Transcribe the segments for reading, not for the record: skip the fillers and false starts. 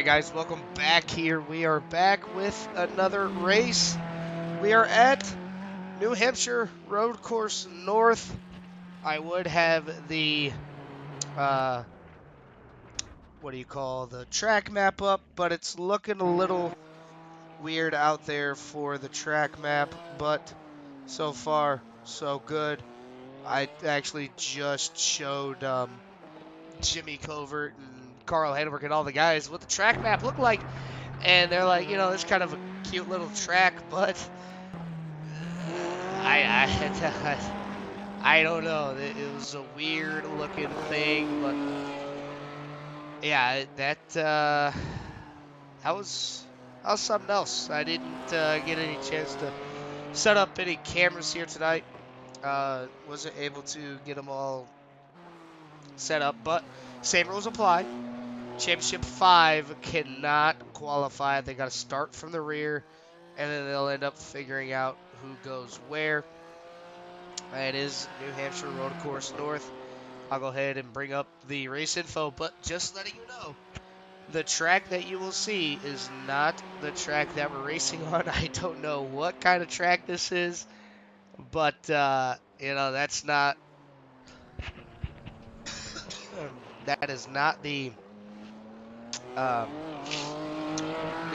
Alright guys, welcome back here. We are back with another race. We are at New Hampshire Road Course North. I would have the, the track map up, but it's looking a little weird out there for the track map, but so far, so good. I actually just showed, Jimmy Covert and Carl Hanenberg and all the guys what the track map looked like. And they're like, it's kind of a cute little track, but I don't know. It was a weird looking thing, but yeah, that was something else. I didn't get any chance to set up any cameras here tonight. Wasn't able to get them all set up, but same rules apply. Championship 5 cannot qualify. They got to start from the rear, and then they'll end up figuring out who goes where. It is New Hampshire Road Course North. I'll go ahead and bring up the race info, but just letting you know, the track that you will see is not the track that we're racing on. I don't know what kind of track this is, but, that's not, that is not the New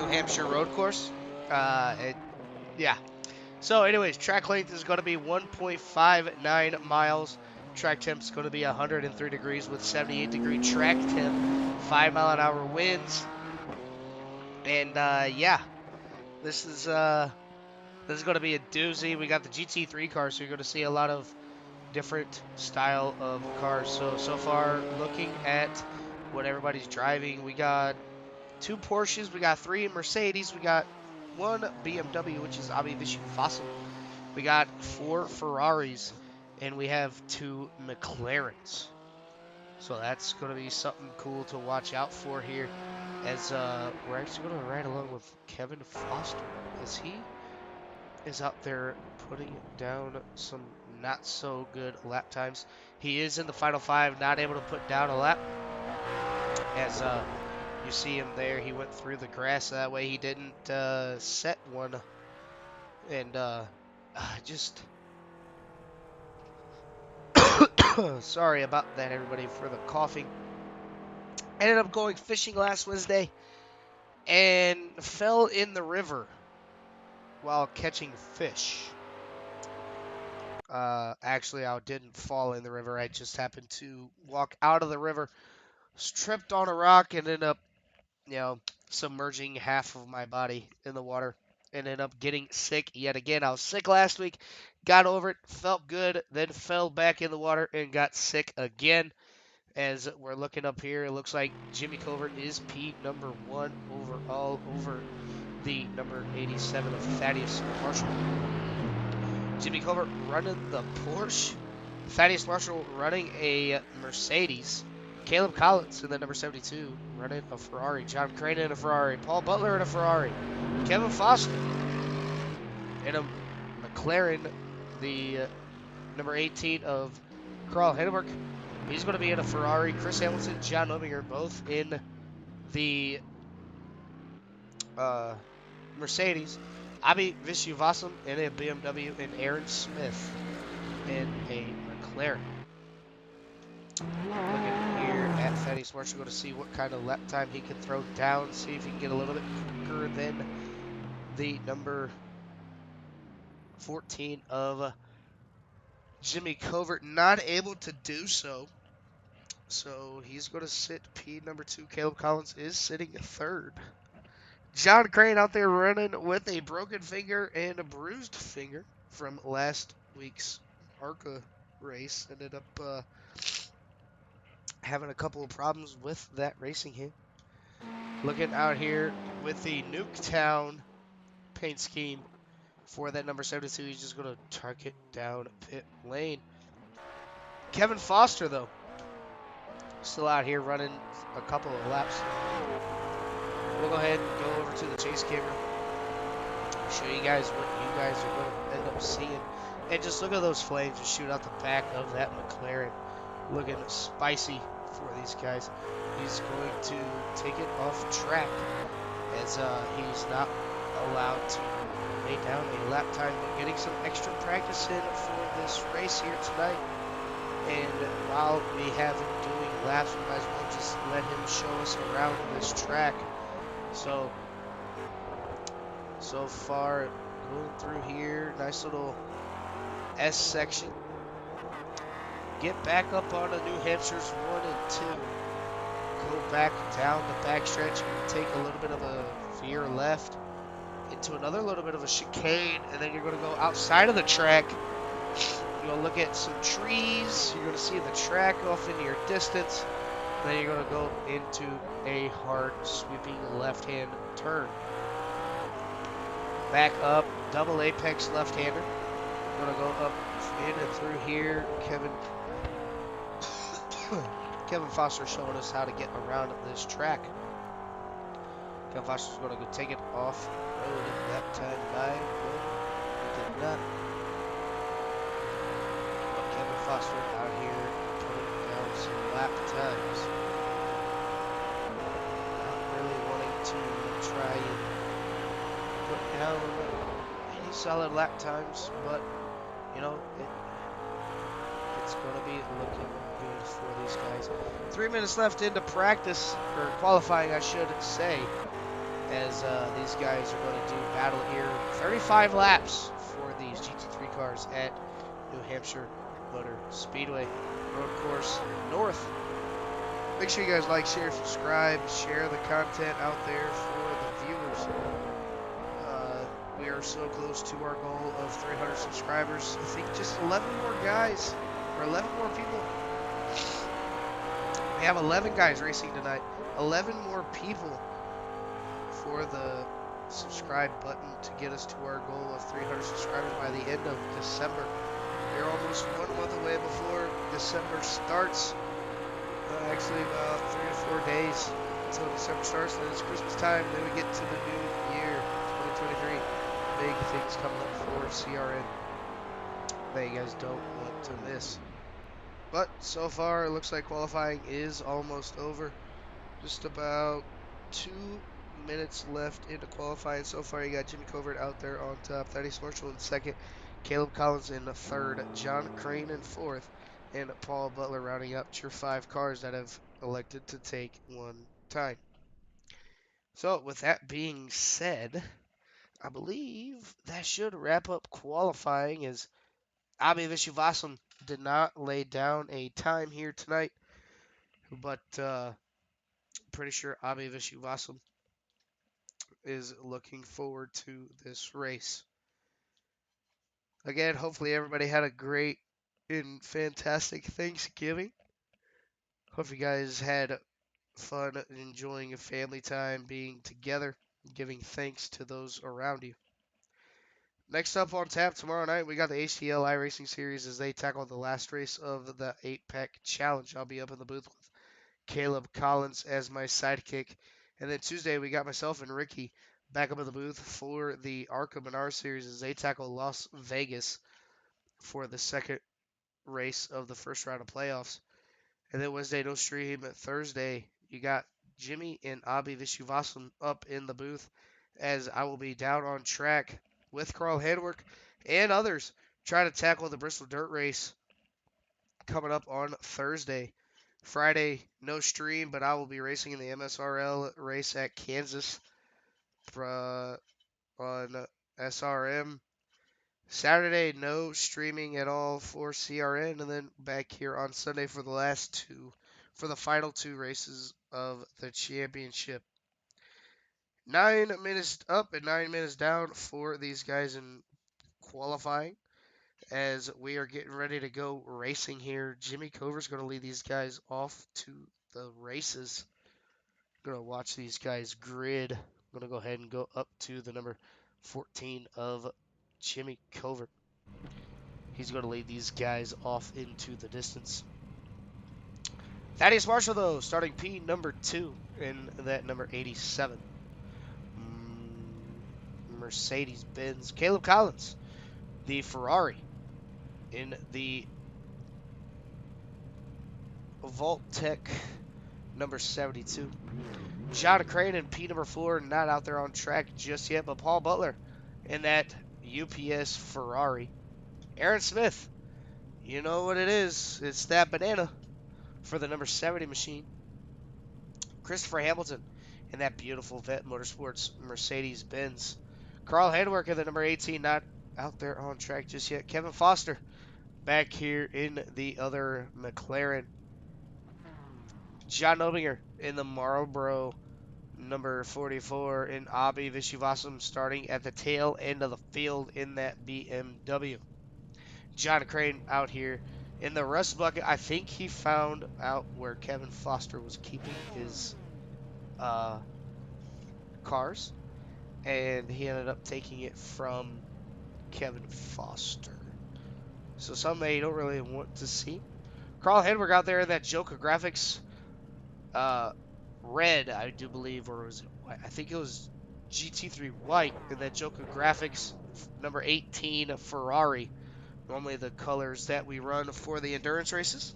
Hampshire Road Course. Yeah. So anyways, track length is going to be 1.59 miles. Track temp is going to be 103 degrees with 78 degree track temp, 5-mile-an-hour winds. And yeah, this is going to be a doozy. We got the GT3 car, so you're going to see a lot of different style of cars. So far, looking at what everybody's driving, we got 2 Porsches, we got 3 Mercedes, we got 1 BMW, which is obviously fossil. We got 4 Ferraris, and we have 2 McLarens. So that's going to be something cool to watch out for here, as we're actually going to ride along with Kevin Foster, as he is out there putting down some not so good lap times. He is in the final 5, not able to put down a lap, as you see him there. He went through the grass that way. He didn't set one. And just sorry about that, everybody, for the coughing. Ended up going fishing last Wednesday and fell in the river while catching fish. Actually, I didn't fall in the river. I just happened to walk out of the river, tripped on a rock, and ended up submerging half of my body in the water, and ended up getting sick yet again. I was sick last week, got over it, felt good, then fell back in the water and got sick again. As we're looking up here, it looks like Jimmy Covert is P number 1 overall over the number 87 of Thaddeus Marshall. Jimmy Covert running the Porsche, Thaddeus Marshall running a Mercedes, Caleb Collins in the number 72 running a Ferrari, John Crane in a Ferrari, Paul Butler in a Ferrari, Kevin Foster in a McLaren, the number 18 of Carl Hanenberg. He's going to be in a Ferrari. Chris Hamilton, John Ominger, both in the Mercedes. Abi Vishwavasan in a BMW, and Aaron Smith in a McLaren. Looking here at Thaddeus Marshall, going to see what kind of lap time he can throw down, see if he can get a little bit quicker than the number 14 of Jimmy Covert. Not able to do so. So he's going to sit P number 2. Caleb Collins is sitting 3rd. John Crane out there running with a broken finger and a bruised finger from last week's ARCA race. Ended up having a couple of problems with that racing here. Looking out here with the Nuketown paint scheme for that number 72. He's just going to target down pit lane. Kevin Foster, though, still out here running a couple of laps. We'll go ahead and go over to the chase camera, show you guys what you guys are going to end up seeing. And just look at those flames just shoot out the back of that McLaren. Looking spicy for these guys. He's going to take it off track as he's not allowed to lay down a lap time, but getting some extra practice in for this race here tonight. And while we have him doing laps, we might as well just let him show us around this track. So far, going through here, nice little S section. Get back up on the New Hampshire's 1 and 2. Go back down the backstretch and take a little bit of a veer left into another little bit of a chicane, and then you're going to go outside of the track. You're going to look at some trees. You're going to see the track off in your distance. Then you're going to go into a hard sweeping left-hand turn. Back up, double apex left-hander. Going to go up in and through here. Kevin Foster showing us how to get around this track. Kevin Foster's going to go take it off road that time by. He did not. But Kevin Foster out here putting down some lap times. Not really wanting to try and put down any solid lap times, but you know, it's going to be looking good for these guys. 3 minutes left into practice, or qualifying, I should say, as these guys are going to do battle here. 35 laps for these GT3 cars at New Hampshire Motor Speedway Road Course North. Make sure you guys like, share, subscribe, share the content out there for the viewers. We are so close to our goal of 300 subscribers. I think just 11 more guys, or 11 more people. We have 11 guys racing tonight. 11 more people for the subscribe button to get us to our goal of 300 subscribers by the end of December. We're almost 1 month away before December starts. Actually, about 3 to 4 days until December starts. Then it's Christmas time. Then we get to the new year, 2023. Big things coming up for CRN that you guys don't want to miss. But so far, it looks like qualifying is almost over. Just about 2 minutes left into qualifying. So far, you got Jimmy Covert out there on top, Thaddeus Marshall in second, Caleb Collins in third, John Crane in fourth, and Paul Butler rounding up your 5 cars that have elected to take 1 time. So with that being said, I believe that should wrap up qualifying, as Abi Vishwavasan did not lay down a time here tonight, but pretty sure Abi Vishwavasan is looking forward to this race. Again, hopefully everybody had a great and fantastic Thanksgiving. Hope you guys had fun enjoying a family time, being together, giving thanks to those around you. Next up on tap tomorrow night, we got the HTL iRacing Series as they tackle the last race of the 8-Pack Challenge. I'll be up in the booth with Caleb Collins as my sidekick. And then Tuesday, we got myself and Ricky back up in the booth for the ARCA Menard Series as they tackle Las Vegas for the second race of the first round of playoffs. And then Wednesday, no stream. Thursday, you got Jimmy and Abi Vishwavasan up in the booth as I will be down on track with Carl Handwork and others trying to tackle the Bristol Dirt Race coming up on Thursday. Friday, no stream, but I will be racing in the MSRL race at Kansas on SRM. Saturday, no streaming at all for CRN, and then back here on Sunday for the final 2 races of the championship. 9 minutes up and 9 minutes down for these guys in qualifying as we are getting ready to go racing here. Jimmy Cover's going to lead these guys off to the races. I'm going to watch these guys grid. I'm going to go ahead and go up to the number 14 of Jimmy Covert. He's going to lead these guys off into the distance. Thaddeus Marshall, though, starting P number 2 in that number 87. Mercedes-Benz. Caleb Collins, the Ferrari, in the Vault Tech number 72. John Crane and P number 4 not out there on track just yet, but Paul Butler in that UPS Ferrari. Aaron Smith, you know what it is. It's that banana for the number 70 machine. Christopher Hamilton in that beautiful Vet Motorsports Mercedes-Benz. Carl Handwerk in the number 18 not out there on track just yet. Kevin Foster back here in the other McLaren. John Obinger in the Marlboro number 44, and Abhi Vishwasam starting at the tail end of the field in that BMW. John Crane out here in the rust bucket. I think he found out where Kevin Foster was keeping his cars, and he ended up taking it from Kevin Foster. So something you don't really want to see. Carl Hedberg out there in that Joker Graphics red, I do believe, or was it white? I think it was GT3 white in that Joker Graphics number 18 Ferrari. Normally the colors that we run for the endurance races.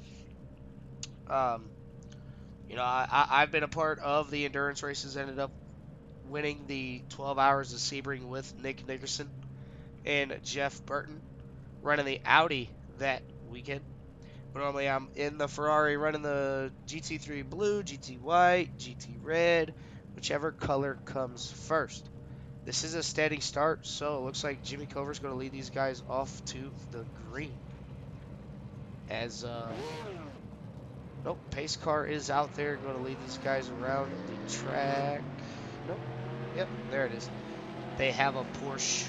You know, I've been a part of the endurance races. Ended up winning the 12 Hours of Sebring with Nick Nickerson and Jeff Burton, running the Audi that weekend. But normally I'm in the Ferrari running the GT3 blue, GT white, GT red, whichever color comes first. This is a steady start, so it looks like Jimmy Cover's going to lead these guys off to the green. As, nope, pace car is out there, going to lead these guys around the track. Nope, yep, there it is. They have a Porsche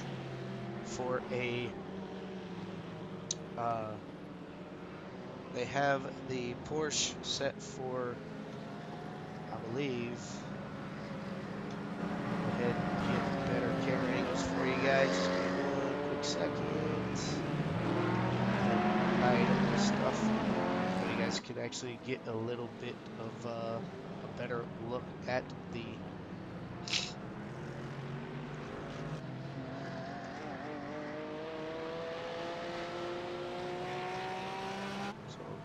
for a, they have the Porsche set for, I believe, go ahead and get better camera angles for you guys. Just give me one quick second. Hide this stuff so you guys can actually get a little bit of a better look at the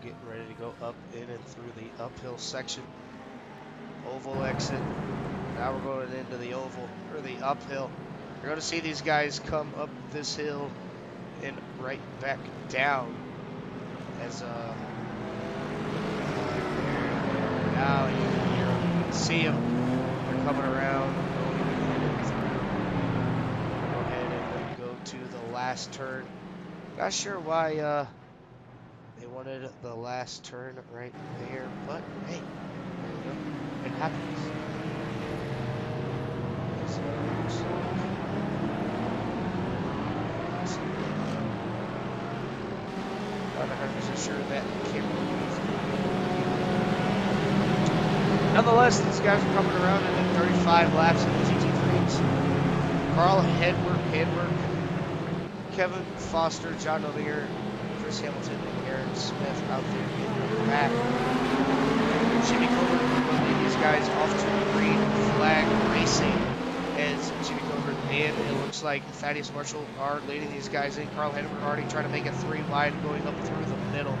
getting ready to go up in and through the uphill section. Oval exit. Now we're going into the oval, or the uphill. You're going to see these guys come up this hill and right back down as now you can see them. They're coming around. Go ahead and go to the last turn. Not sure why they wanted the last turn right there, but hey, it happens. So, not 100% sure that camera is. Nonetheless, these guys are coming around in 35 laps in the GT3s. Carl Hedberg, Kevin Foster, John Obinger, Chris Hamilton, and Aaron Smith out there in the back. Jimmy Coburn will lead these guys off to green flag racing as Jimmy Coburn and it looks like Thaddeus Marshall are leading these guys in. Carl Hedberg already trying to make it 3 wide going up through the middle.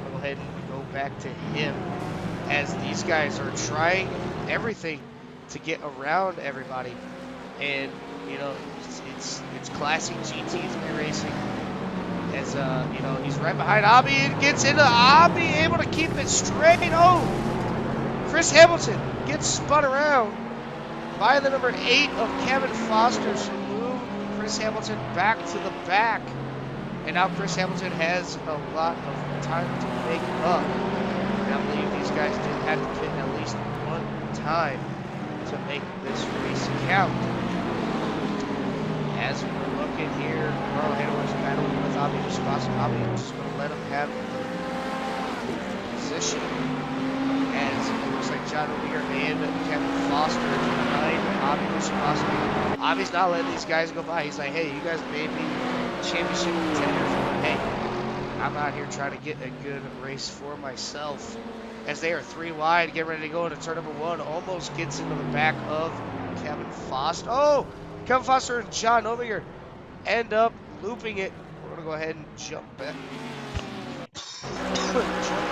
We'll go ahead and go back to him as these guys are trying everything to get around everybody. And, you know, it's classic GT3 racing. As, you know, he's right behind Abhi and gets into Abhi, able to keep it straight. Oh, Chris Hamilton gets spun around by the number 8 of Kevin Foster to move Chris Hamilton back to the back. And now Chris Hamilton has a lot of time to make up. And I believe these guys did have to pit at least one time to make this race count. As we're looking here, Carl Hedberg's battling with Abhi Vishwasam. Abhi just going to let him have the position. As it looks like John Obinger and Kevin Foster behind Abhi Vishwasam. Abhi's not letting these guys go by. He's like, hey, you guys may be championship contenders, but hey, I'm out here trying to get a good race for myself. As they are 3 wide, getting ready to go into turn number 1. Almost gets into the back of Kevin Foster. Oh! Kevin Foster and John Obinger end up looping it. We're going to go ahead and jump back. Jump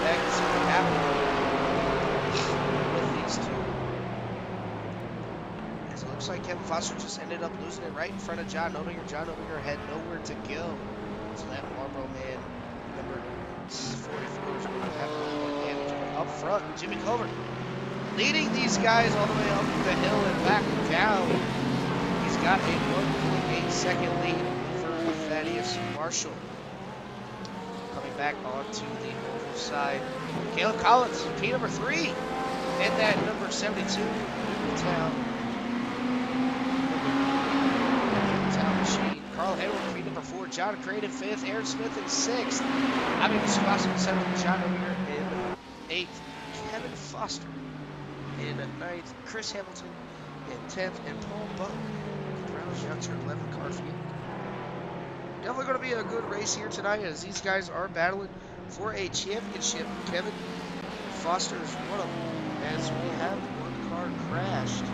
back and see what happens. looks like Kevin Foster just ended up losing it right in front of John Obinger. John Obinger had nowhere to go. So that Marlboro man, number 44, is going to have a little advantage. But up front, Jimmy Covert leading these guys all the way up the hill and back down. He's got a 1.8-second lead for Thaddeus Marshall. Coming back onto the oval side, Caleb Collins, P number 3, and that number 72, Newtown machine. Carl Hayward, P number 4, John Crane in 5th, Aaron Smith in 6th. I mean, Sebastian 7th, John Obinger in 8th, Kevin Foster in 9th, Chris Hamilton in 10th, and Paul Buck, Browns Youngster 11th car field. Definitely going to be a good race here tonight as these guys are battling for a championship. Kevin Foster is one of them as we have one car crashed.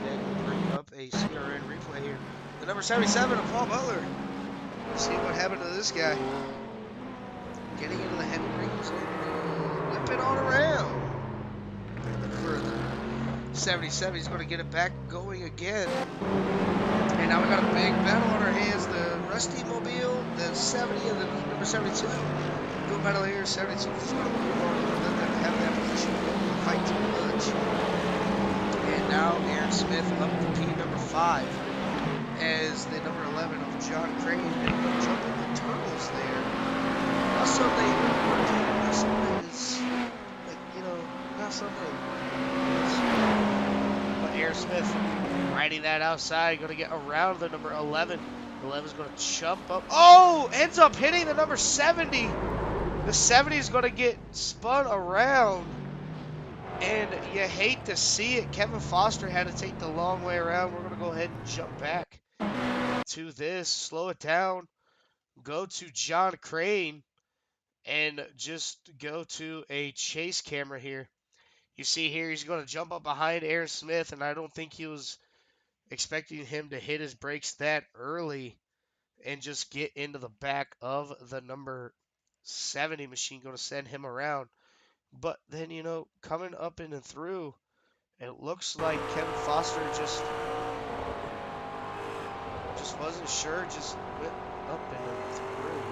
And bring up a CRN replay here. The number 77 of Paul Butler. Let's see what happened to this guy. Getting into the heavy rings and whipping on around. For the 77, he's going to get it back going again. And now we got a big battle on our hands. The Rusty Mobile, the 70 and the number 72. Good battle here. 72 is going to move on and let them have that position. Don't fight too much. And now Aaron Smith up to P number 5 as the number 11 of John Crane and jumping the turtles there. Not something working. Not something is like, you know, not something. But Aaron Smith riding that outside, going to get around the number 11. 11 is going to jump up. Oh, ends up hitting the number 70. The 70 is going to get spun around. And you hate to see it. Kevin Foster had to take the long way around. We're going to go ahead and jump back to this. Slow it down. Go to John Crane. And just go to a chase camera here. You see here, he's going to jump up behind Aaron Smith. And I don't think he was expecting him to hit his brakes that early and just get into the back of the number 70 machine, going to send him around. But then, you know, coming up in and through, it looks like Kevin Foster just wasn't sure, just went up and through.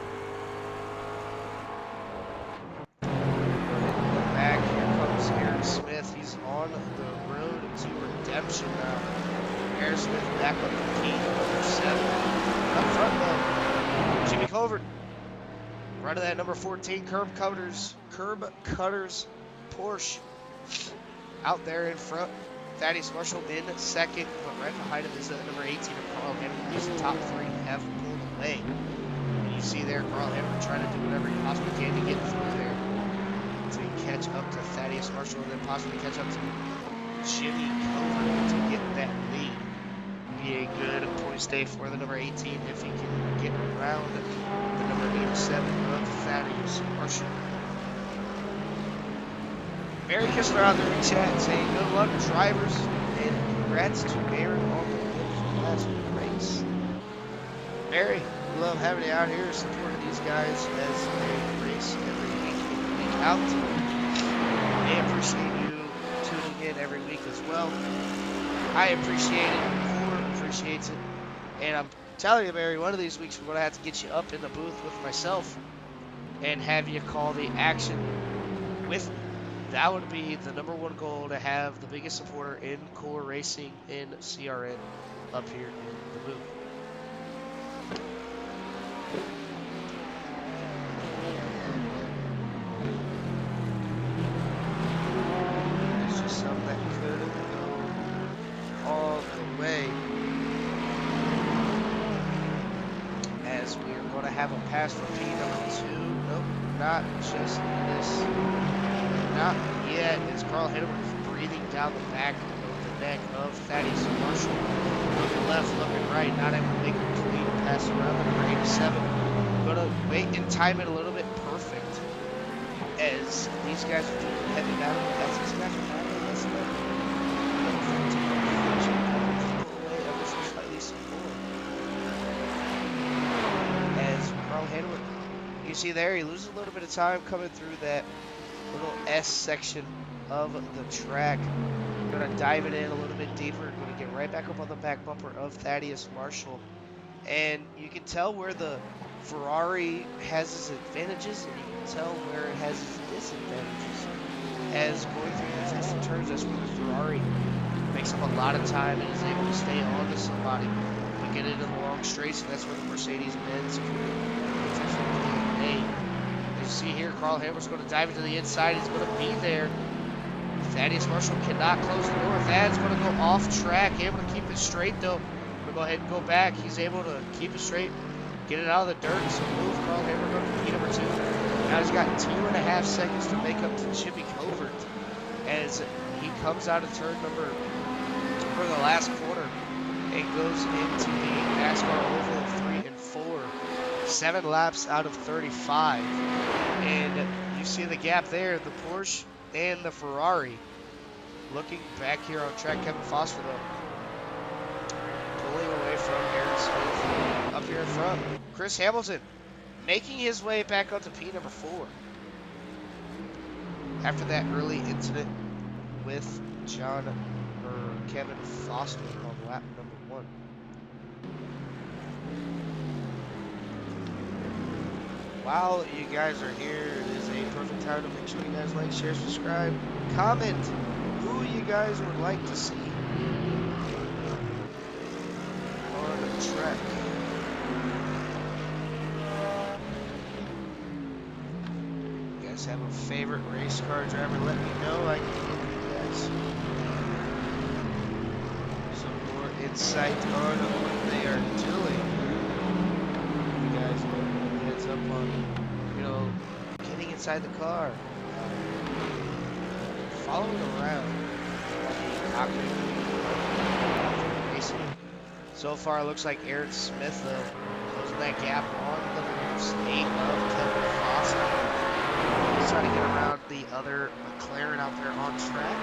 Go back, here comes Aaron Smith. He's on the road to redemption now. Aaron Smith back up to P number 7. Up front though, Jimmy Covert. Right of that number 14, Curb Cutters Porsche. Out there in front, Thaddeus Marshall in second, but right behind him is the number 18 of Carl Hamilton. These top 3 have pulled away. And you see there, Carl Hamilton trying to do whatever he possibly can to get through there to catch up to Thaddeus Marshall and then possibly catch up to Jimmy Covert to get that lead. Be a good point stay for the number 18 if he can get around the number 87 of Thaddeus Marshall. Barry Kistler on the ring chat saying good luck drivers and congrats to Aaron on the last race. Barry, we love having you out here supporting these guys as they race every week in, week out. They appreciate you tuning in every week as well. I appreciate it. Appreciates it. And I'm telling you, Barry, one of these weeks we're going to have to get you up in the booth with myself and have you call the action with me. That would be the number 1 goal, to have the biggest supporter in core racing in CRN up here in the booth. It's just something that could go all the way. As we are going to have a pass for P number 2. Nope, not just this. Not yet. It's Carl Hayward breathing down the back of the neck of Thaddeus Marshall. Looking left, looking right, not able to make a clean pass around the number 87. Going to wait and time it a little bit perfect as these guys are doing heavy battle. As these guys are finally listening up. Carl Hayward, you see there, he loses a little bit of time coming through that little S section of the track. Going to dive it in a little bit deeper. Going to get right back up on the back bumper of Thaddeus Marshall. And you can tell where the Ferrari has its advantages, and you can tell where it has its disadvantages. As going through the twists and turns, that's where the Ferrari makes up a lot of time and is able to stay on to somebody. We get into the long straights, and that's where the Mercedes-Benz can as you see here, Carl Hammer's going to dive into the inside. He's going to be there. Thaddeus Marshall cannot close the door. Thad's going to go off track, able to keep it straight though. We'll go ahead and go back. He's able to keep it straight, get it out of the dirt. So move Carl Hammer going to P number 2. Now he's got 2.5 seconds to make up to Jimmy Covert as he comes out of turn number for the last quarter and goes into the NASCAR Oval of 3 and 4. 7 laps out of 35. And you see the gap there, the Porsche and the Ferrari. Looking back here on track, Kevin Foster though, pulling away from Aaron Smith. Up here in front, Chris Hamilton making his way back up to P number 4. After that early incident with Kevin Foster on lap number 1. While you guys are here, it is a perfect time to make sure you guys like, share, subscribe, comment who you guys would like to see on the track. You guys have a favorite race car driver? Let me know. I can give you guys some more insight on what they are doing. You guys know heads up on, getting inside the car, following around the cockpit racing. So far, it looks like Aaron Smith, though, closing that gap on the state of Kevin Foster. He's trying to get around the other McLaren out there on track.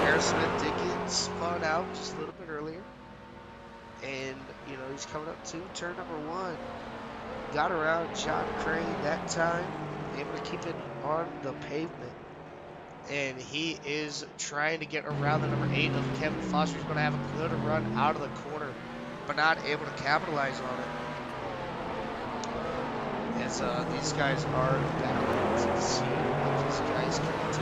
Aaron Smith did get spun out just a little bit earlier. And, he's coming up to turn number 1. Got around John Crane that time, able to keep it on the pavement. And he is trying to get around the number 8 of Kevin Foster. He's going to have a good run out of the corner, but not able to capitalize on it. As these guys are battling to see what these guys can do.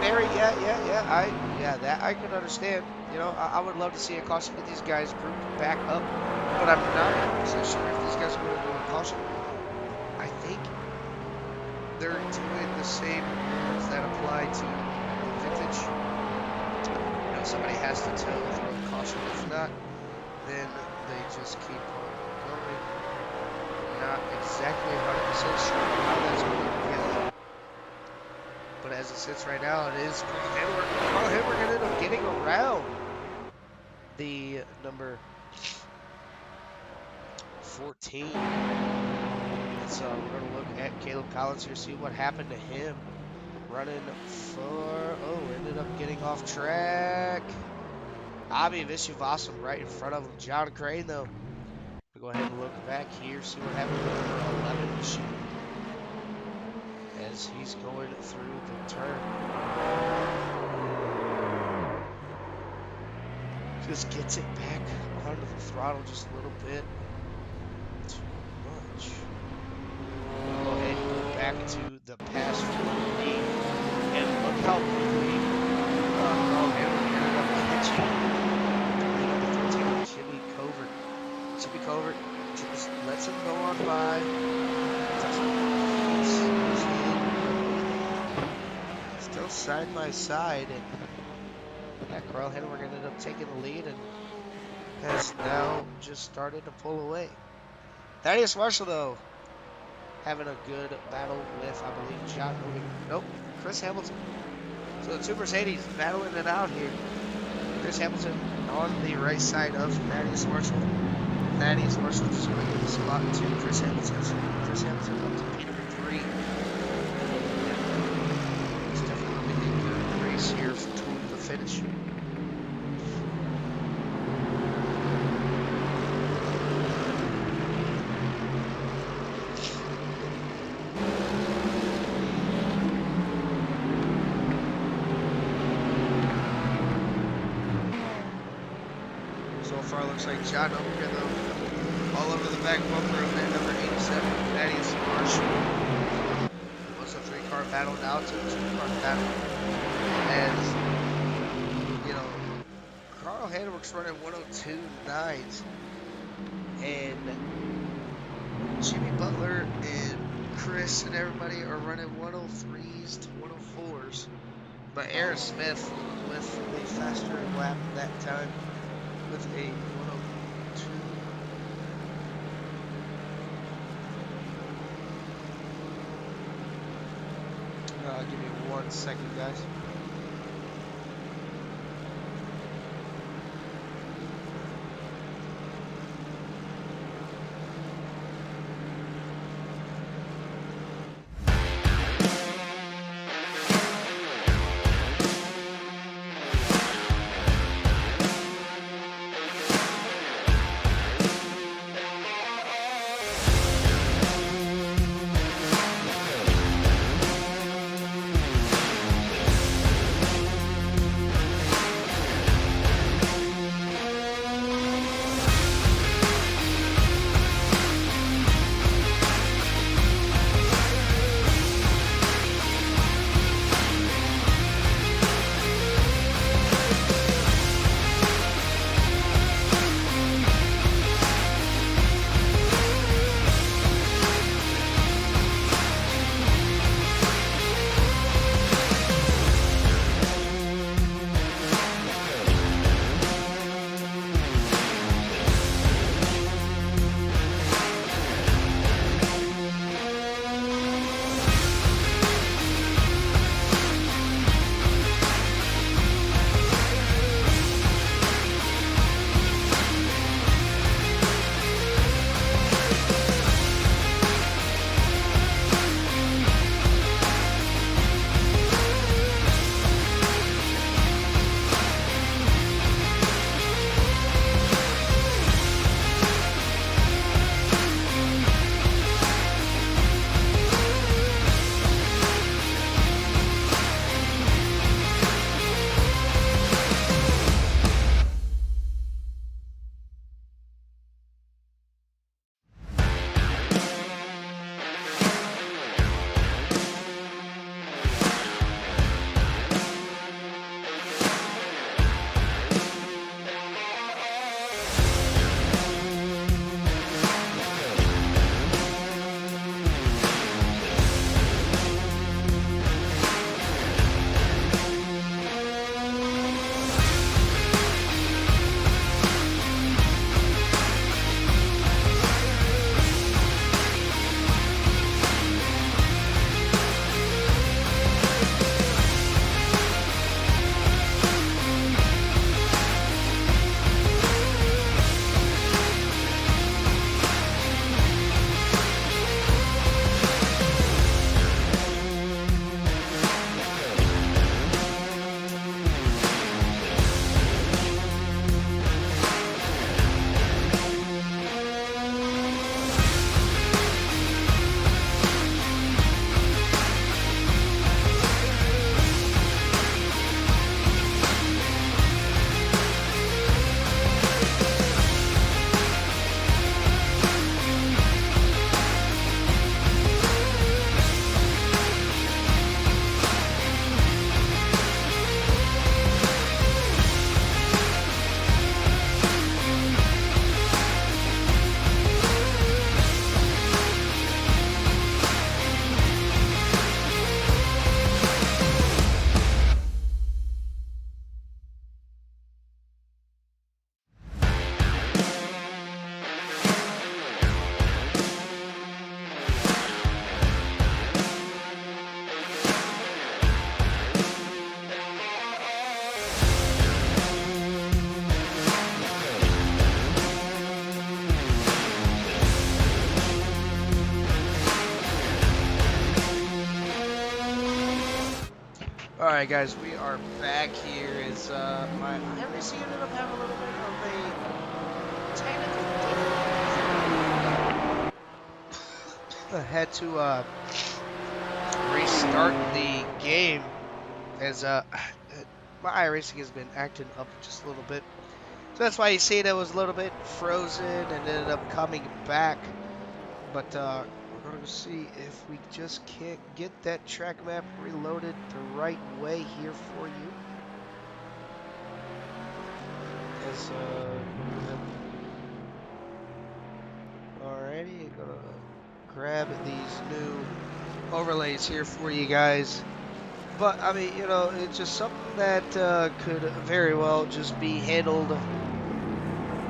Barry, that I can understand. I would love to see a caution get these guys grouped back up, but I'm not so sure if these guys are going to do a caution. I think they're doing the same rules that apply to the vintage. Somebody has to tow through a caution. If not, then they just keep on going. Not exactly 100% sure how that's going to go. But as it sits right now, it is Carl Hammer going to end up getting around the number 14. So we're going to look at Caleb Collins here, see what happened to him. Running for, ended up getting off track. Abhi Vishwavasan right in front of him. John Crane, though. We'll go ahead and look back here, see what happened to number 11 machine as he's going through the turn. Just gets it back onto the throttle just a little bit too much. We'll go ahead and go back to the pass for the lead. And look how quickly Carl Hammer ended up catching number 13, Jimmy Covert. Jimmy Covert just lets him go on by. Still side by side, and Carl Hammer ended up taking the lead and has now just started to pull away. Thaddeus Marshall, though, having a good battle with, I believe, Chris Hamilton. So the two Mercedes battling it out here. Chris Hamilton on the right side of Thaddeus Marshall. Thaddeus Marshall just going to give the spot to Chris Hamilton. Chris Hamilton up to P number 3. It's definitely going to be a good race here to the finish. so far. Looks like John Oaker, though, all over the back bumper of that number 87, Thaddeus Marshall. It was a 3-car battle, now it's a 2-car battle. As, you know, Carl Hanwork's running 102.9s, and Jimmy Butler and Chris and everybody are running 103s to 104s. But Aaron Smith with a faster lap that time with a 102. Give me 1 second, guys. Alright guys, we are back here. Is my iRacing ended up having a little bit of a technical difficulty. I had to restart the game as my iRacing has been acting up just a little bit. So That's why you see it was a little bit frozen and ended up coming back. But we're going to see if we just can't get that track map reloaded the right way here for you. As alrighty, I'm gonna grab these new overlays here for you guys. But I mean, you know, it's just something that could very well just be handled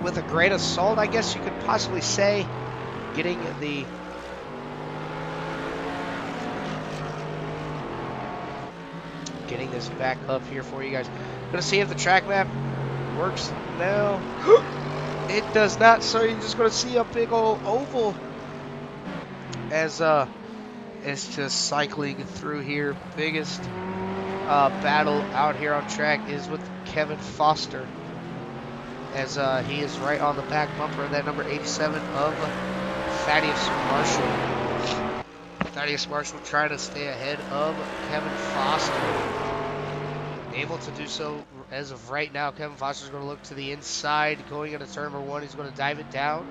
with a grain of salt, I guess you could possibly say. Getting this back up here for you guys. Gonna see if the track map works now. It does not, so you're just gonna see a big old oval as it's just cycling through here. Biggest battle out here on track is with Kevin Foster, as he is right on the back bumper of that number 87 of Thaddeus Marshall. Thaddeus Marshall trying to stay ahead of Kevin Foster. Able to do so as of right now. Kevin Foster's going to look to the inside, going into turn number 1. He's going to dive it down.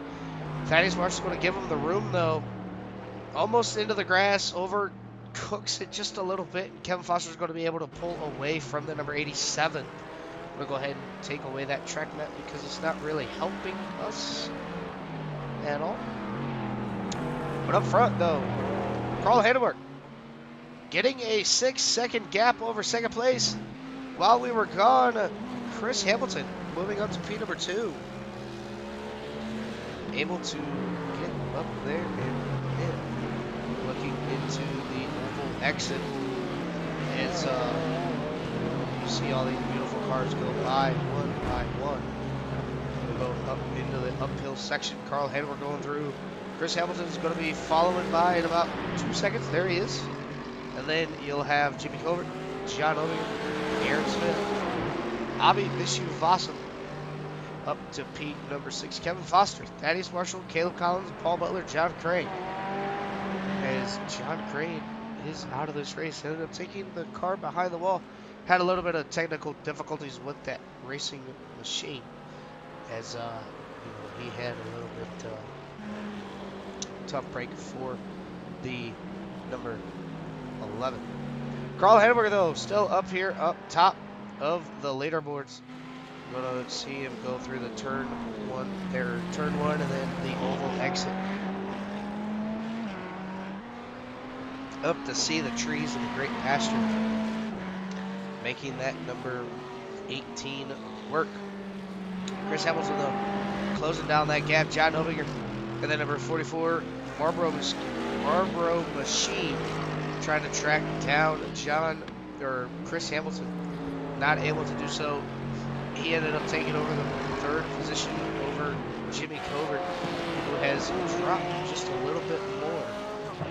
Thaddeus Marshall's going to give him the room, though. Almost into the grass, overcooks it just a little bit. Kevin Foster's going to be able to pull away from the number 87. We'll go ahead and take away that track map because it's not really helping us at all. But up front, though, Carl Handenberg getting a 6-second gap over second place. While we were gone, Chris Hamilton moving up to P number 2. Able to get up there and looking into the oval exit as you see all these beautiful cars go by one. We'll go up into the uphill section. Carl Handenberg going through. Chris Hamilton is going to be following by in about 2 seconds. There he is. And then you'll have Jimmy Covert, John Ovian, Aaron Smith, Avi Vishuvasan up to P number 6. Kevin Foster, Thaddeus Marshall, Caleb Collins, Paul Butler, John Crane. As John Crane is out of this race, ended up taking the car behind the wall. Had a little bit of technical difficulties with that racing machine, as he had a little bit tough break for the number 11. Carl Handenberg, though, still up here, up top of the leaderboards. We're going to see him go through the turn one, and then the oval exit. Up to see the trees in the great pasture, making that number 18 work. Chris Hamilton, though, closing down that gap. John Ovinger, and then number 44, Marlboro Machine, trying to track down Chris Hamilton. Not able to do so. He ended up taking over the 3rd position over Jimmy Covert, who has dropped just a little bit more.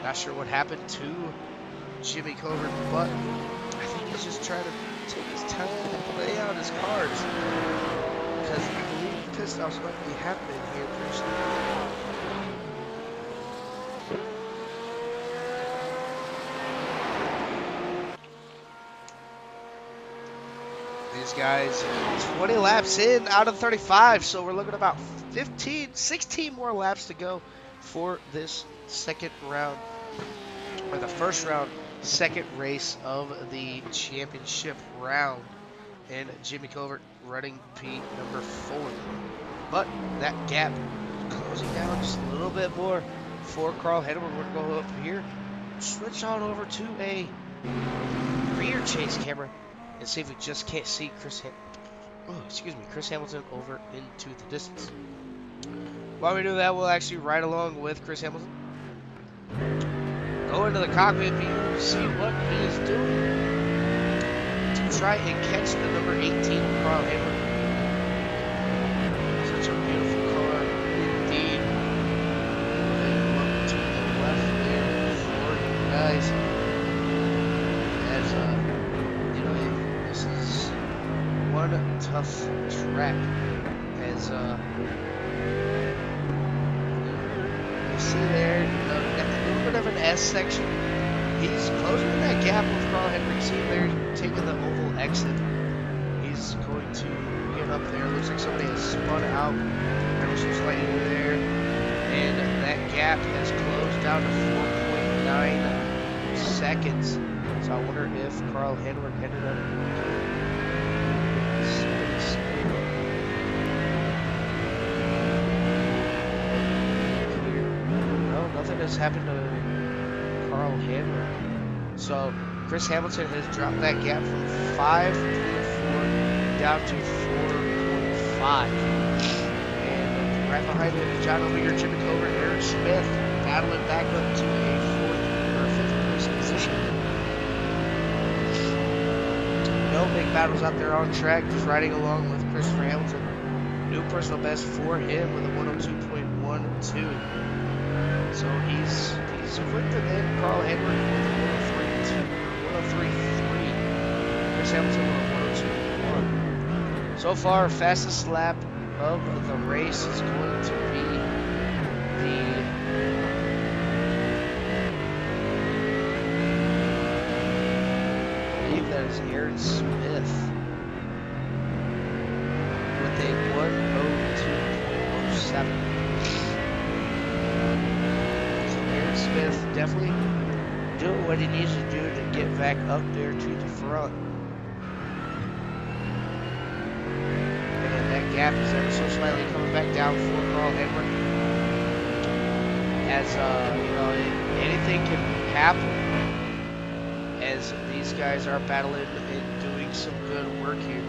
Not sure what happened to Jimmy Covert, but I think he's just trying to take his time and lay out his cards, because I believe pit stops might be happening here pretty soon. These guys, 20 laps in out of 35, so we're looking at about 16 more laps to go for this second round, or the first round, second race of the championship round. And Jimmy Covert running P number 4. But that gap closing down just a little bit more for Carl Handenberg. We're going to go up here, switch on over to a rear chase camera, and see if we just can't see Chris Hamilton over into the distance. While we do that, we'll actually ride along with Chris Hamilton. Go into the cockpit view, see what he is doing to try and catch the number 18 of Carl Handenberg. Such a beautiful car indeed. And look to the left there for you guys. As this is one tough track. As you see there, a little bit of an S section. He's closing that gap with Carl Handenberg. See there, taking the oval exit. He's going to get up there. Looks like somebody has spun out ever so slightly there. And that gap has closed down to 4.9 seconds. So I wonder if Carl Handwerk ended up no, nothing has happened to Carl Handwerk. So Chris Hamilton has dropped that gap from 5.4 down to 4.5. And right behind it is John Ovinger, Jimmy Cover, Aaron Smith battling back up to a fifth place position. No big battles out there on track, just riding along with Christopher Hamilton. New personal best for him with a 102.12. So he's quicker than Carl Handwerk with a 103.3. Chris Hamilton with a 102.1. So far, fastest lap of the race is going to be I believe that is Aaron Smith with a 102.07. Smith definitely doing what he needs to do to get back up there to the front. And that gap is ever so slightly coming back down for Carl Handwerk. As, anything can happen as these guys are battling and doing some good work here.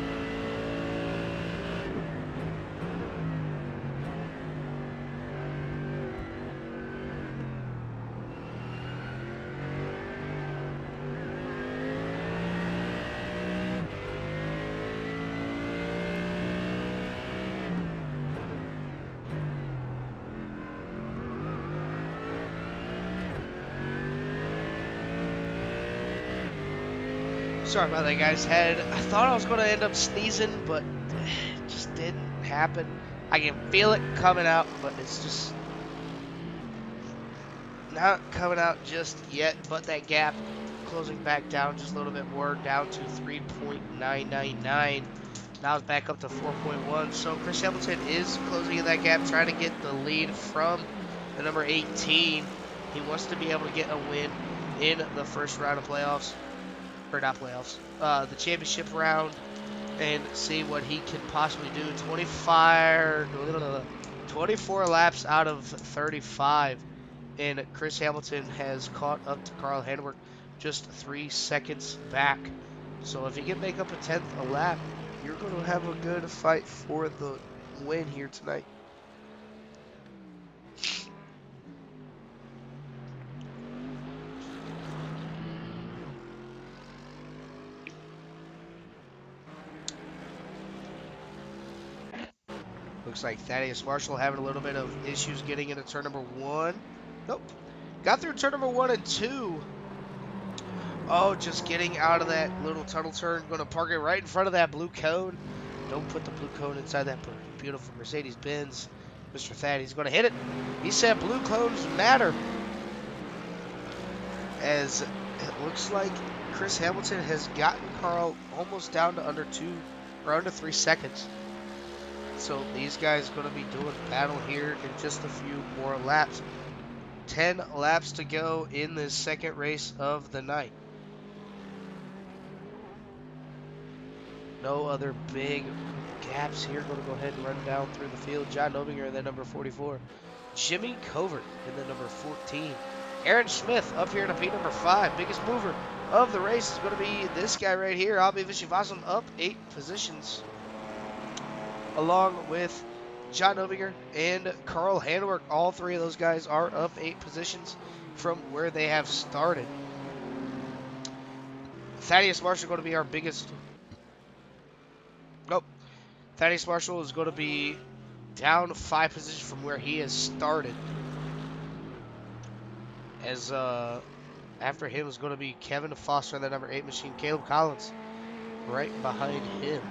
Sorry about that, guys. I thought I was going to end up sneezing, but it just didn't happen. I can feel it coming out, but it's just not coming out just yet. But that gap closing back down just a little bit more, down to 3.999. Now it's back up to 4.1. So Chris Hamilton is closing in that gap, trying to get the lead from the number 18. He wants to be able to get a win in the first round of playoffs. Or not playoffs, the championship round, and see what he can possibly do. 24 laps out of 35, and Chris Hamilton has caught up to Carl Handwerk just 3 seconds back. So if he can make up a 10th a lap, you're going to have a good fight for the win here tonight. Looks like Thaddeus Marshall having a little bit of issues getting into turn number 1. Nope. Got through turn number 1 and 2. Oh, just getting out of that little tunnel turn. Going to park it right in front of that blue cone. Don't put the blue cone inside that beautiful Mercedes-Benz. Mr. Thad, he's going to hit it. He said blue cones matter. As it looks like Chris Hamilton has gotten Carl almost down to under 3 seconds. So these guys are going to be doing battle here in just a few more laps. 10 laps to go in this second race of the night. No other big gaps here. Going to go ahead and run down through the field. John Ovinger in the number 44. Jimmy Covert in the number 14. Aaron Smith up here to P number 5. Biggest mover of the race is going to be this guy right here. Abi Vishivasam up 8 positions. Along with John Ovinger and Carl Handwerk. All 3 of those guys are up 8 positions from where they have started. Thaddeus Marshall going to be our biggest. Nope. Thaddeus Marshall is going to be down 5 positions from where he has started. As after him is going to be Kevin Foster in the number 8 machine. Caleb Collins right behind him.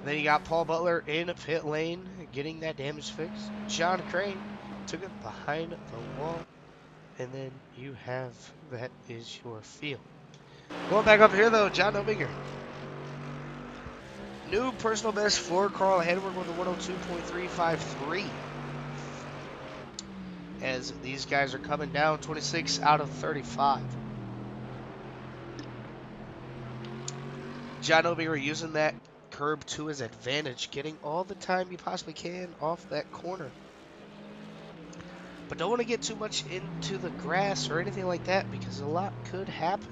Then you got Paul Butler in pit lane getting that damage fixed. John Crane took it behind the wall. And then you have, that is your field. Going back up here though, John Ovinger. New personal best for Carl Hedwig with a 102.353. As these guys are coming down 26 out of 35. John Obinger using that curb to his advantage, getting all the time you possibly can off that corner. But don't want to get too much into the grass or anything like that because a lot could happen.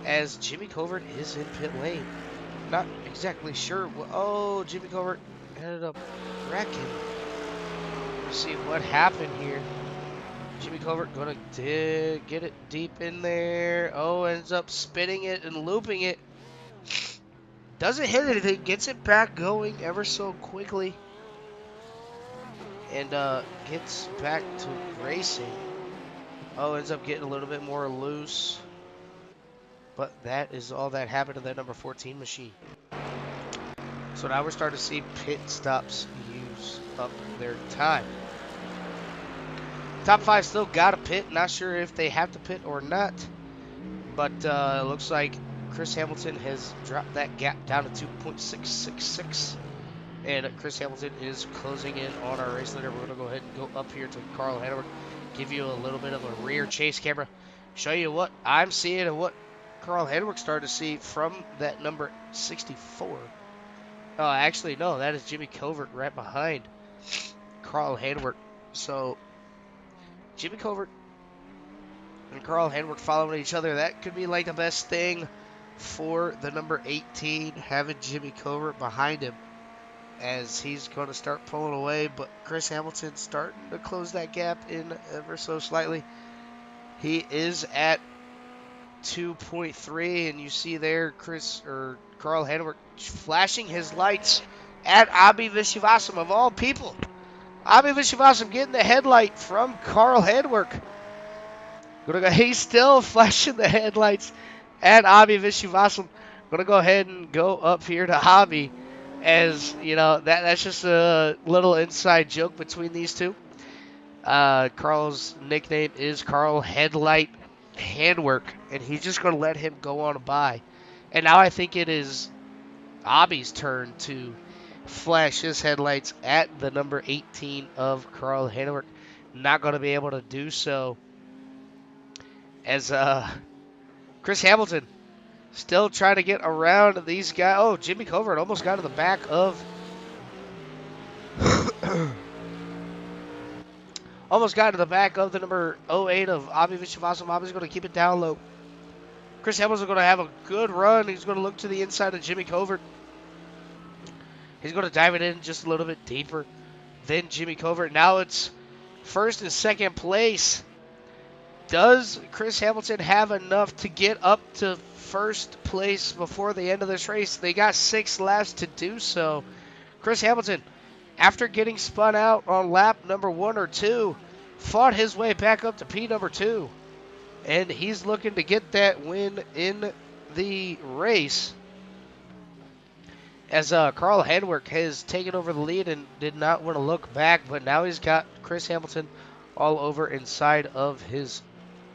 As Jimmy Covert is in pit lane. Not exactly sure. Oh, Jimmy Covert ended up wrecking. Let's see what happened here. Jimmy Covert going to get it deep in there. Oh, ends up spinning it and looping it. Doesn't hit anything. Gets it back going ever so quickly. And gets back to racing. Oh, ends up getting a little bit more loose. But that is all that happened to that number 14 machine. So now we're starting to see pit stops use up their time. Top 5 still got a pit. Not sure if they have to pit or not. But it looks like Chris Hamilton has dropped that gap down to 2.666. And Chris Hamilton is closing in on our race leader. We're going to go ahead and go up here to Carl Hedwig. Give you a little bit of a rear chase camera. Show you what I'm seeing and what Carl Hedwig started to see from that number 64. Oh, actually, no, that is Jimmy Covert right behind Carl Hedwig. So, Jimmy Covert and Carl Hedwig following each other. That could be like the best thing for the number 18, having Jimmy Covert behind him as he's going to start pulling away. But Chris Hamilton's starting to close that gap in ever so slightly. He is at 2.3, and you see there Carl Hedwig flashing his lights at Abhi Vishwasam of all people. Abhi Vishwasam getting the headlight from Carl Hedwig. He's still flashing the headlights at Abhi Vishwasam. Gonna go ahead and go up here to Abhi, as you know that's just a little inside joke between these two. Carl's nickname is Carl Headlight Handwork, and he's just going to let him go on by. And now I think it is Abhi's turn to flash his headlights at the number 18 of Carl Handwork. Not going to be able to do so, as Chris Hamilton still trying to get around these guys. Oh, Jimmy Covert almost got to the back of almost got to the back of the number 08 of Abhi Vishwasam. Abhi's going to keep it down low. Chris Hamilton's going to have a good run. He's going to look to the inside of Jimmy Covert. He's going to dive it in just a little bit deeper than Jimmy Covert. Now it's first and second place. Does Chris Hamilton have enough to get up to first place before the end of this race? They got 6 laps to do so. Chris Hamilton, after getting spun out on lap number 1 or 2, fought his way back up to P number 2. And he's looking to get that win in the race, as Carl Hedwig has taken over the lead and did not want to look back. But now he's got Chris Hamilton all over inside of his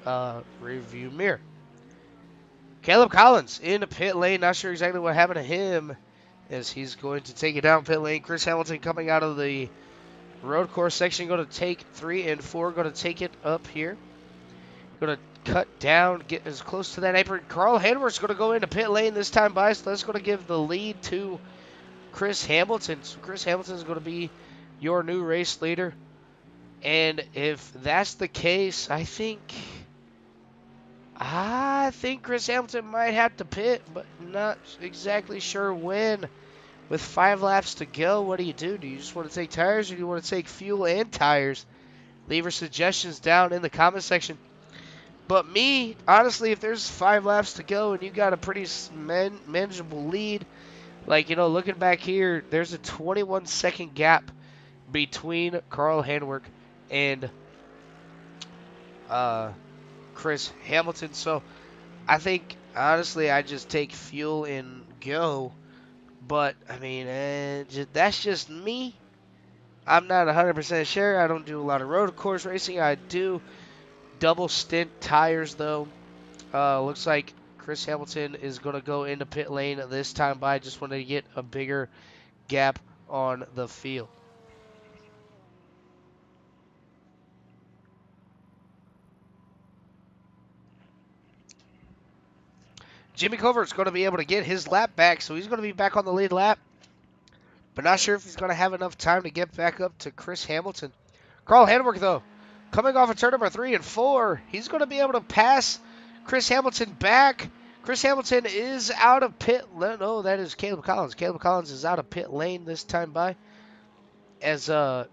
rearview mirror. Caleb Collins in the pit lane. Not sure exactly what happened to him, as he's going to take it down pit lane. Chris Hamilton coming out of the road course section, going to take 3 and 4, going to take it up here. Going to cut down, get as close to that apron. Carl Hedwig's going to go into pit lane this time by, so that's going to give the lead to Chris Hamilton. So Chris Hamilton is going to be your new race leader. And if that's the case, I think Chris Hamilton might have to pit, but not exactly sure when. With 5 laps to go, what do? Do you just want to take tires, or do you want to take fuel and tires? Leave your suggestions down in the comment section. But me, honestly, if there's 5 laps to go and you got a pretty manageable lead, like, looking back here, there's a 21-second gap between Carl Hedwig and Chris Hamilton. So I think, honestly, I just take fuel and go. But, I mean, that's just me. I'm not 100% sure. I don't do a lot of road course racing. I do double stint tires, though. Looks like Chris Hamilton is going to go into pit lane this time by. Just wanted to get a bigger gap on the field. Jimmy Covert's going to be able to get his lap back, so he's going to be back on the lead lap. But not sure if he's going to have enough time to get back up to Chris Hamilton. Carl Henwick, though, coming off of turn number 3 and 4, he's going to be able to pass Chris Hamilton back. Chris Hamilton is out of pit. No, that is Caleb Collins. Caleb Collins is out of pit lane this time by. As Carl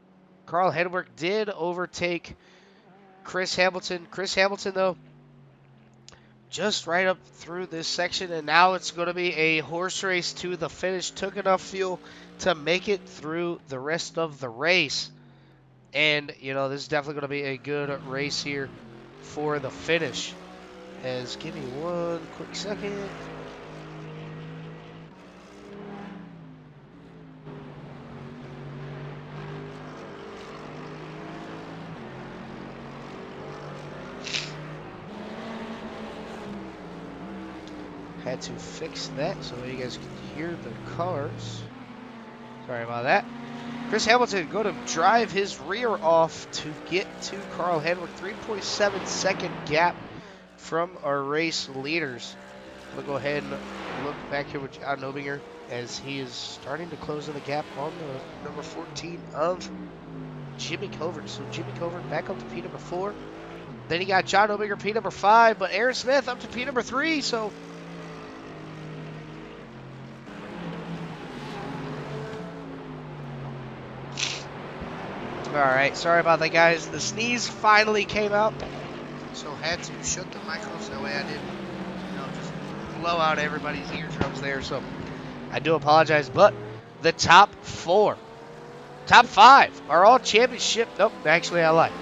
Henwick did overtake Chris Hamilton. Chris Hamilton, though, just right up through this section, and now it's going to be a horse race to the finish. Took enough fuel to make it through the rest of the race. And, you know, this is definitely going to be a good race here for the finish. As, give me one quick second. Had to fix that so you guys can hear the cars. Sorry about that. Chris Hamilton going to drive his rear off to get to Carl Henwick. 3.7 second gap from our race leaders. We'll go ahead and look back here with John Nobinger as he is starting to close in the gap on the number 14 of Jimmy Covert. So Jimmy Covert back up to P number 4. Then he got John Nobinger P number 5, but Aaron Smith up to P number 3. So alright, sorry about that, guys. The sneeze finally came out, so had to shut the microphones that way I didn't, just blow out everybody's eardrums there. So I do apologize, but the top 4, top 5 are all championship. Nope, actually I lied.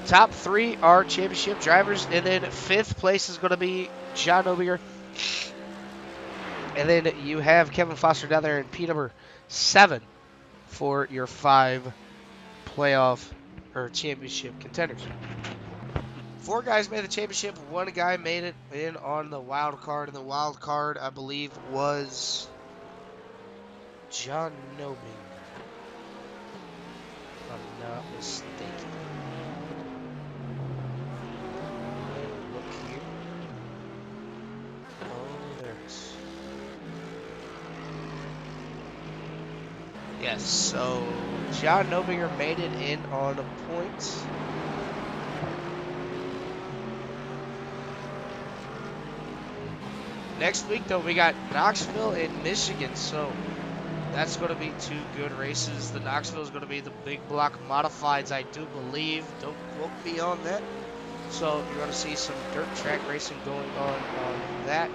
Top 3 are championship drivers, and then 5th place is going to be John Nobinger. And then you have Kevin Foster down there in P number 7 for your 5 playoff or championship contenders. 4 guys made the championship. 1 guy made it in on the wild card, and the wild card, I believe, was John Nobinger, if I'm not mistaken. Look here. Oh, there it is. Yes, so John Nobinger made it in on points. Next week, though, we got Knoxville and Michigan, so that's going to be 2 good races. The Knoxville is going to be the big block modifieds, I do believe. Don't quote me on that. So you're going to see some dirt track racing going on that.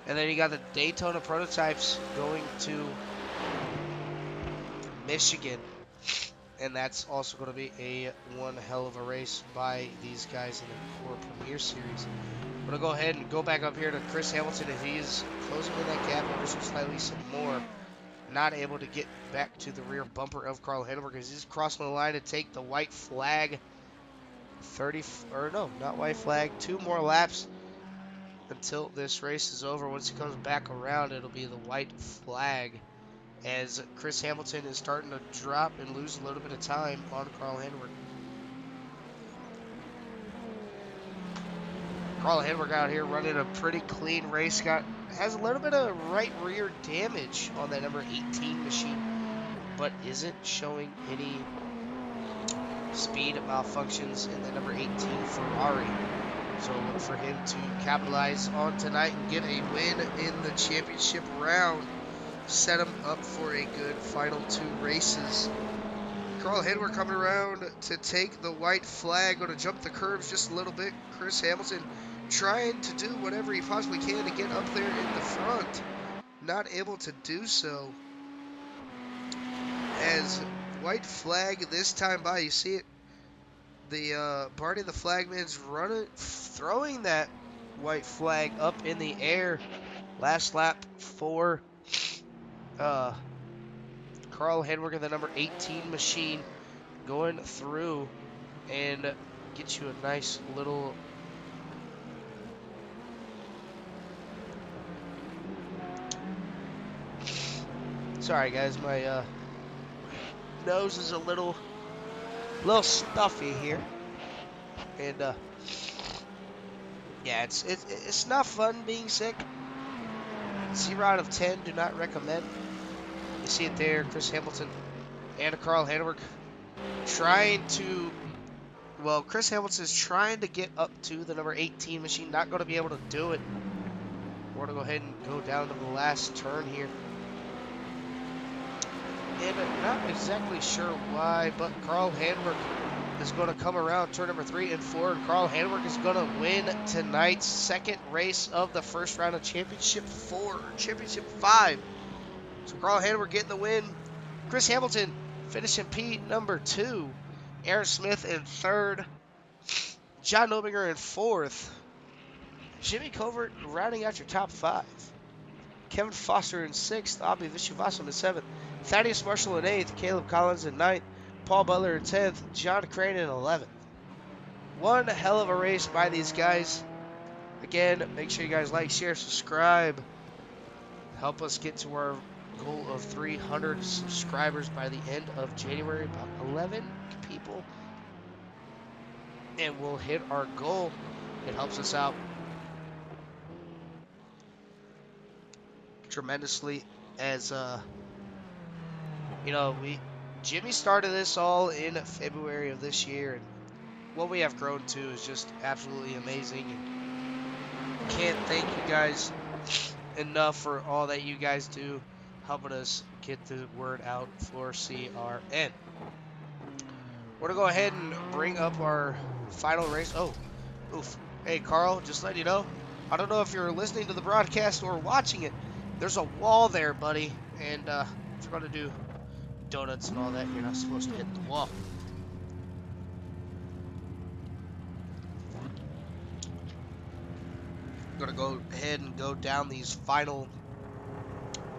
And then you got the Daytona prototypes going to Michigan. And that's also going to be one hell of a race by these guys in the Core Premier Series. I'm going to go ahead and go back up here to Chris Hamilton, and he's closing in that gap ever so slightly some more. Not able to get back to the rear bumper of Carl Henwick as he's crossing the line to take the white flag. 2 more laps until this race is over. Once he comes back around, it'll be the white flag, as Chris Hamilton is starting to drop and lose a little bit of time on Carl Henwick. Carl Henwick out here running a pretty clean race. Has a little bit of right rear damage on that number 18 machine, but isn't showing any speed malfunctions in the number 18 Ferrari. So look for him to capitalize on tonight and get a win in the championship round. Set him up for a good final 2 races. Carl Henwick coming around to take the white flag. Going to jump the curves just a little bit. Chris Hamilton trying to do whatever he possibly can to get up there in the front. Not able to do so. As white flag this time by, you see it. The Barney the Flagman's throwing that white flag up in the air. Last lap for Carl Henwick of the number 18 machine going through and get you a nice little Sorry, guys, my nose is a little stuffy here, and yeah, it's not fun being sick. 0 out of 10, do not recommend. You see it there, Chris Hamilton and Carl Hanwork trying to. Well, Chris Hamilton is trying to get up to the number 18 machine. Not going to be able to do it. We're going to go ahead and go down to the last turn here. And I'm not exactly sure why, but Carl Hanwork is going to come around turn number 3 and 4. And Carl Hanwork is going to win tonight's second race of the first round of Championship 5. So Carl Hanwork getting the win. Chris Hamilton finishing P number 2. Aaron Smith in 3rd. John Obinger in 4th. Jimmy Covert rounding out your top 5. Kevin Foster in 6th. Abhi Vishwasam in 7th. Thaddeus Marshall in 8th. Caleb Collins in 9th. Paul Butler in 10th. John Crane in 11th. One hell of a race by these guys. Again, make sure you guys like, share, subscribe. Help us get to our goal of 300 subscribers by the end of January. About 11 people. And we'll hit our goal. It helps us out tremendously, as Jimmy started this all in February of this year, and what we have grown to is just absolutely amazing, and can't thank you guys enough for all that you guys do helping us get the word out for CRN. We're gonna go ahead and bring up our final race. Oh, oof. Hey Carl, just letting you know, I don't know if you're listening to the broadcast or watching it. There's a wall there, buddy, and if you're gonna do donuts and all that, you're not supposed to hit the wall. I'm gonna go ahead and go down these final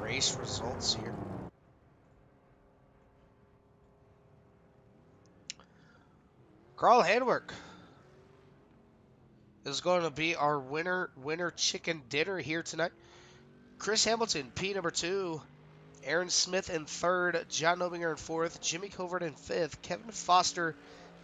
race results here. Carl Hanwork is going to be our winner chicken dinner here tonight. Chris Hamilton, P number 2. Aaron Smith in 3rd. John Obinger in 4th. Jimmy Covert in 5th. Kevin Foster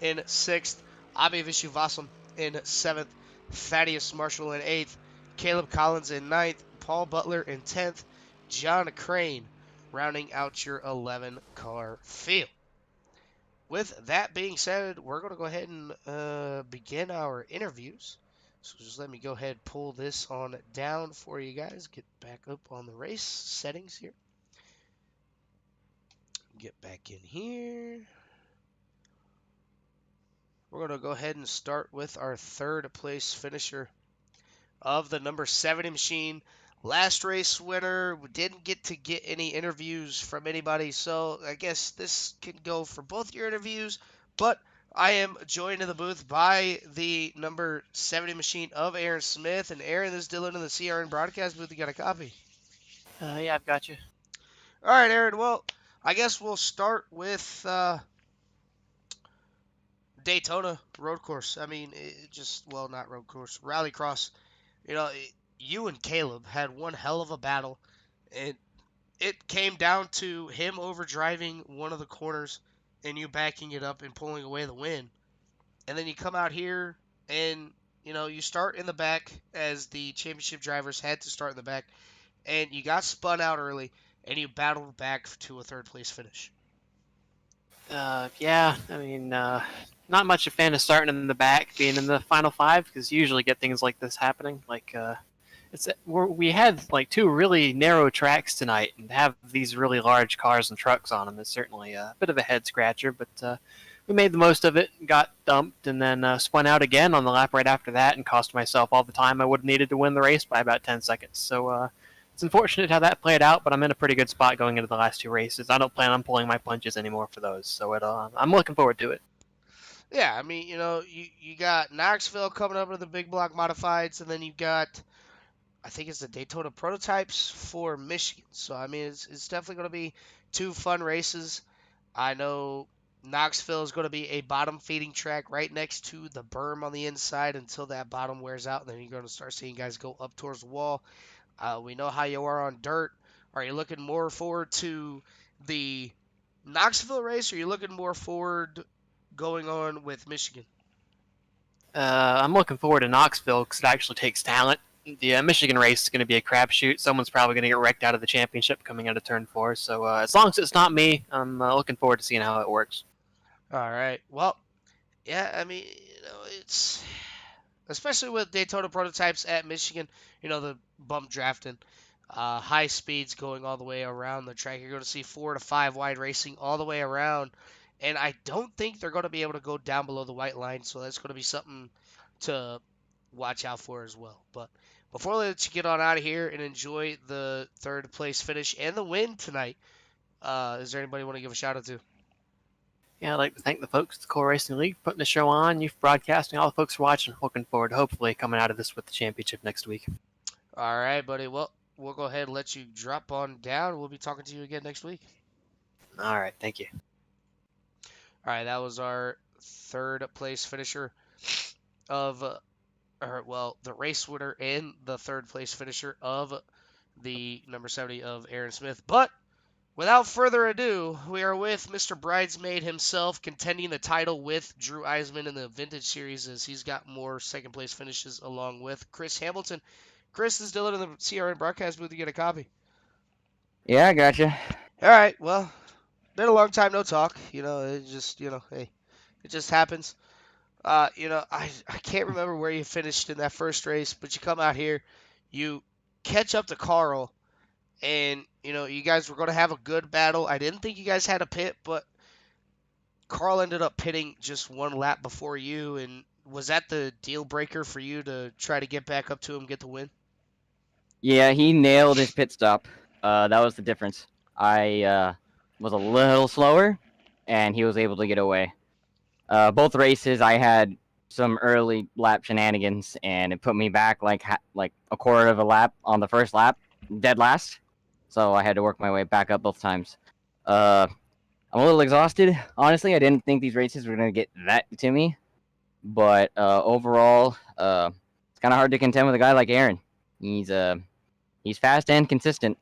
in 6th. Abhi Vishwasam in 7th. Thaddeus Marshall in 8th. Caleb Collins in 9th. Paul Butler in 10th. John Crane rounding out your 11-car field. With that being said, we're going to go ahead and begin our interviews. So just let me go ahead and pull this on down for you guys. Get back up on the race settings here. Get back in here. We're going to go ahead and start with our 3rd place finisher of the number 70 machine. Last race winner. We didn't get any interviews from anybody, so I guess this can go for both your interviews. But I am joined in the booth by the number 70 machine of Aaron Smith. And Aaron, this is Dylan in the CRN broadcast booth. You got a copy? Yeah, I've got you. All right, Aaron. Well, I guess we'll start with Daytona road course. I mean, not road course, RallyCross. You and Caleb had one hell of a battle, and it came down to him overdriving one of the corners and you backing it up and pulling away the win. And then you come out here and, you start in the back, as the championship drivers had to start in the back, and you got spun out early and you battled back to a 3rd place finish. Yeah, I mean, not much a fan of starting in the back, being in the final 5, because you usually get things like this happening. We had like 2 really narrow tracks tonight, and to have these really large cars and trucks on them is certainly a bit of a head scratcher. But we made the most of it, got dumped, and then spun out again on the lap right after that, and cost myself all the time I would have needed to win the race by about 10 seconds. So it's unfortunate how that played out, but I'm in a pretty good spot going into the last 2 races. I don't plan on pulling my punches anymore for those, so I'm looking forward to it. Yeah, I mean, you got Knoxville coming up with the big block modifieds, and then you got, I think it's the Daytona prototypes for Michigan. So, I mean, it's definitely going to be 2 fun races. I know Knoxville is going to be a bottom feeding track right next to the berm on the inside until that bottom wears out, and then you're going to start seeing guys go up towards the wall. We know how you are on dirt. Are you looking more forward to the Knoxville race, or are you looking more forward going on with Michigan? I'm looking forward to Knoxville because it actually takes talent. The Michigan race is going to be a crapshoot. Someone's probably going to get wrecked out of the championship coming out of turn 4. So as long as it's not me, I'm looking forward to seeing how it works. All right. Well, yeah, I mean, it's especially with Daytona prototypes at Michigan, the bump drafting, high speeds going all the way around the track. You're going to see 4 to 5 wide racing all the way around. And I don't think they're going to be able to go down below the white line. So that's going to be something to watch out for as well. But before I let you get on out of here and enjoy the third place finish and the win tonight, is there anybody you want to give a shout out to? Yeah, I'd like to thank the folks at the Core Racing League for putting the show on, you for broadcasting, all the folks for watching. Looking forward to hopefully coming out of this with the championship next week. All right, buddy. Well, we'll go ahead and let you drop on down. We'll be talking to you again next week. All right, thank you. All right, that was our third place finisher of, the race winner and the third place finisher of the number 70 of Aaron Smith. But without further ado, we are with Mr. Bridesmaid himself, contending the title with Drew Eisman in the Vintage Series, as he's got more second place finishes along with Chris Hamilton. Chris is still in the CRN broadcast booth to get a copy. Yeah, I gotcha. All right, well, been a long time no talk. It just, hey, it just happens. I can't remember where you finished in that first race, but you come out here, you catch up to Carl, and you guys were going to have a good battle. I didn't think you guys had a pit, but Carl ended up pitting just one lap before you. And was that the deal breaker for you to try to get back up to him, get the win? Yeah, he nailed his pit stop. That was the difference. I was a little slower, and he was able to get away. Both races, I had some early lap shenanigans, and it put me back like a quarter of a lap on the first lap, dead last. So I had to work my way back up both times. I'm a little exhausted. Honestly, I didn't think these races were going to get that to me. But overall, it's kind of hard to contend with a guy like Aaron. He's fast and consistent,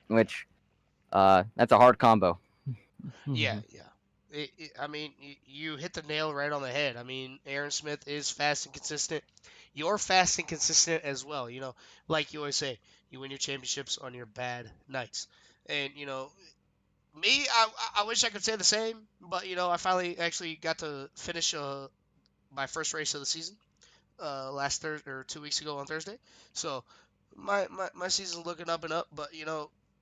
which that's a hard combo. Yeah. I mean, you hit the nail right on the head. I mean, Aaron Smith is fast and consistent. You're fast and consistent as well. Like you always say, you win your championships on your bad nights. And me, I wish I could say the same, but I finally actually got to finish my first race of the season last Thursday or 2 weeks ago on Thursday. So my season's looking up and up. But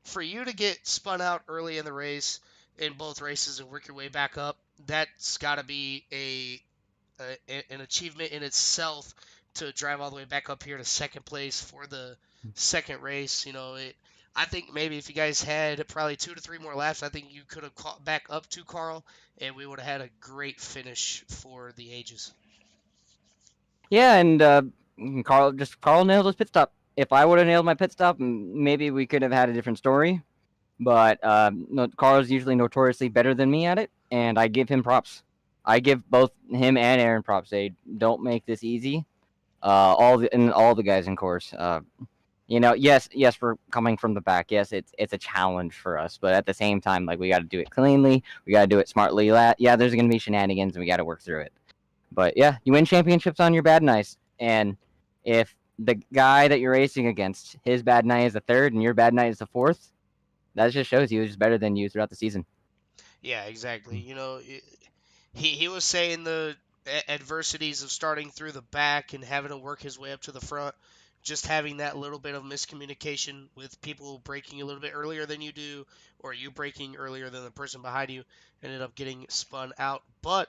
for you to get spun out early in the race in both races and work your way back up, that's got to be an achievement in itself to drive all the way back up here to second place for the second race. I think maybe if you guys had probably 2 to 3 more laps, I think you could have caught back up to Carl, and we would have had a great finish for the ages. Yeah, and Carl nailed his pit stop. If I would have nailed my pit stop, maybe we could have had a different story. But no, Carl's usually notoriously better than me at it, and I give him props. I give both him and Aaron props. They don't make this easy. All the guys in course. Yes, we're coming from the back. Yes, it's a challenge for us, but at the same time, like, we got to do it cleanly. We got to do it smartly. Yeah, there's gonna be shenanigans, and we got to work through it. But yeah, you win championships on your bad nights, and if the guy that you're racing against, his bad night is the third, and your bad night is the fourth, that just shows he was just better than you throughout the season. Yeah, exactly. He was saying the adversities of starting through the back and having to work his way up to the front, just having that little bit of miscommunication with people breaking a little bit earlier than you do, or you breaking earlier than the person behind you, ended up getting spun out. But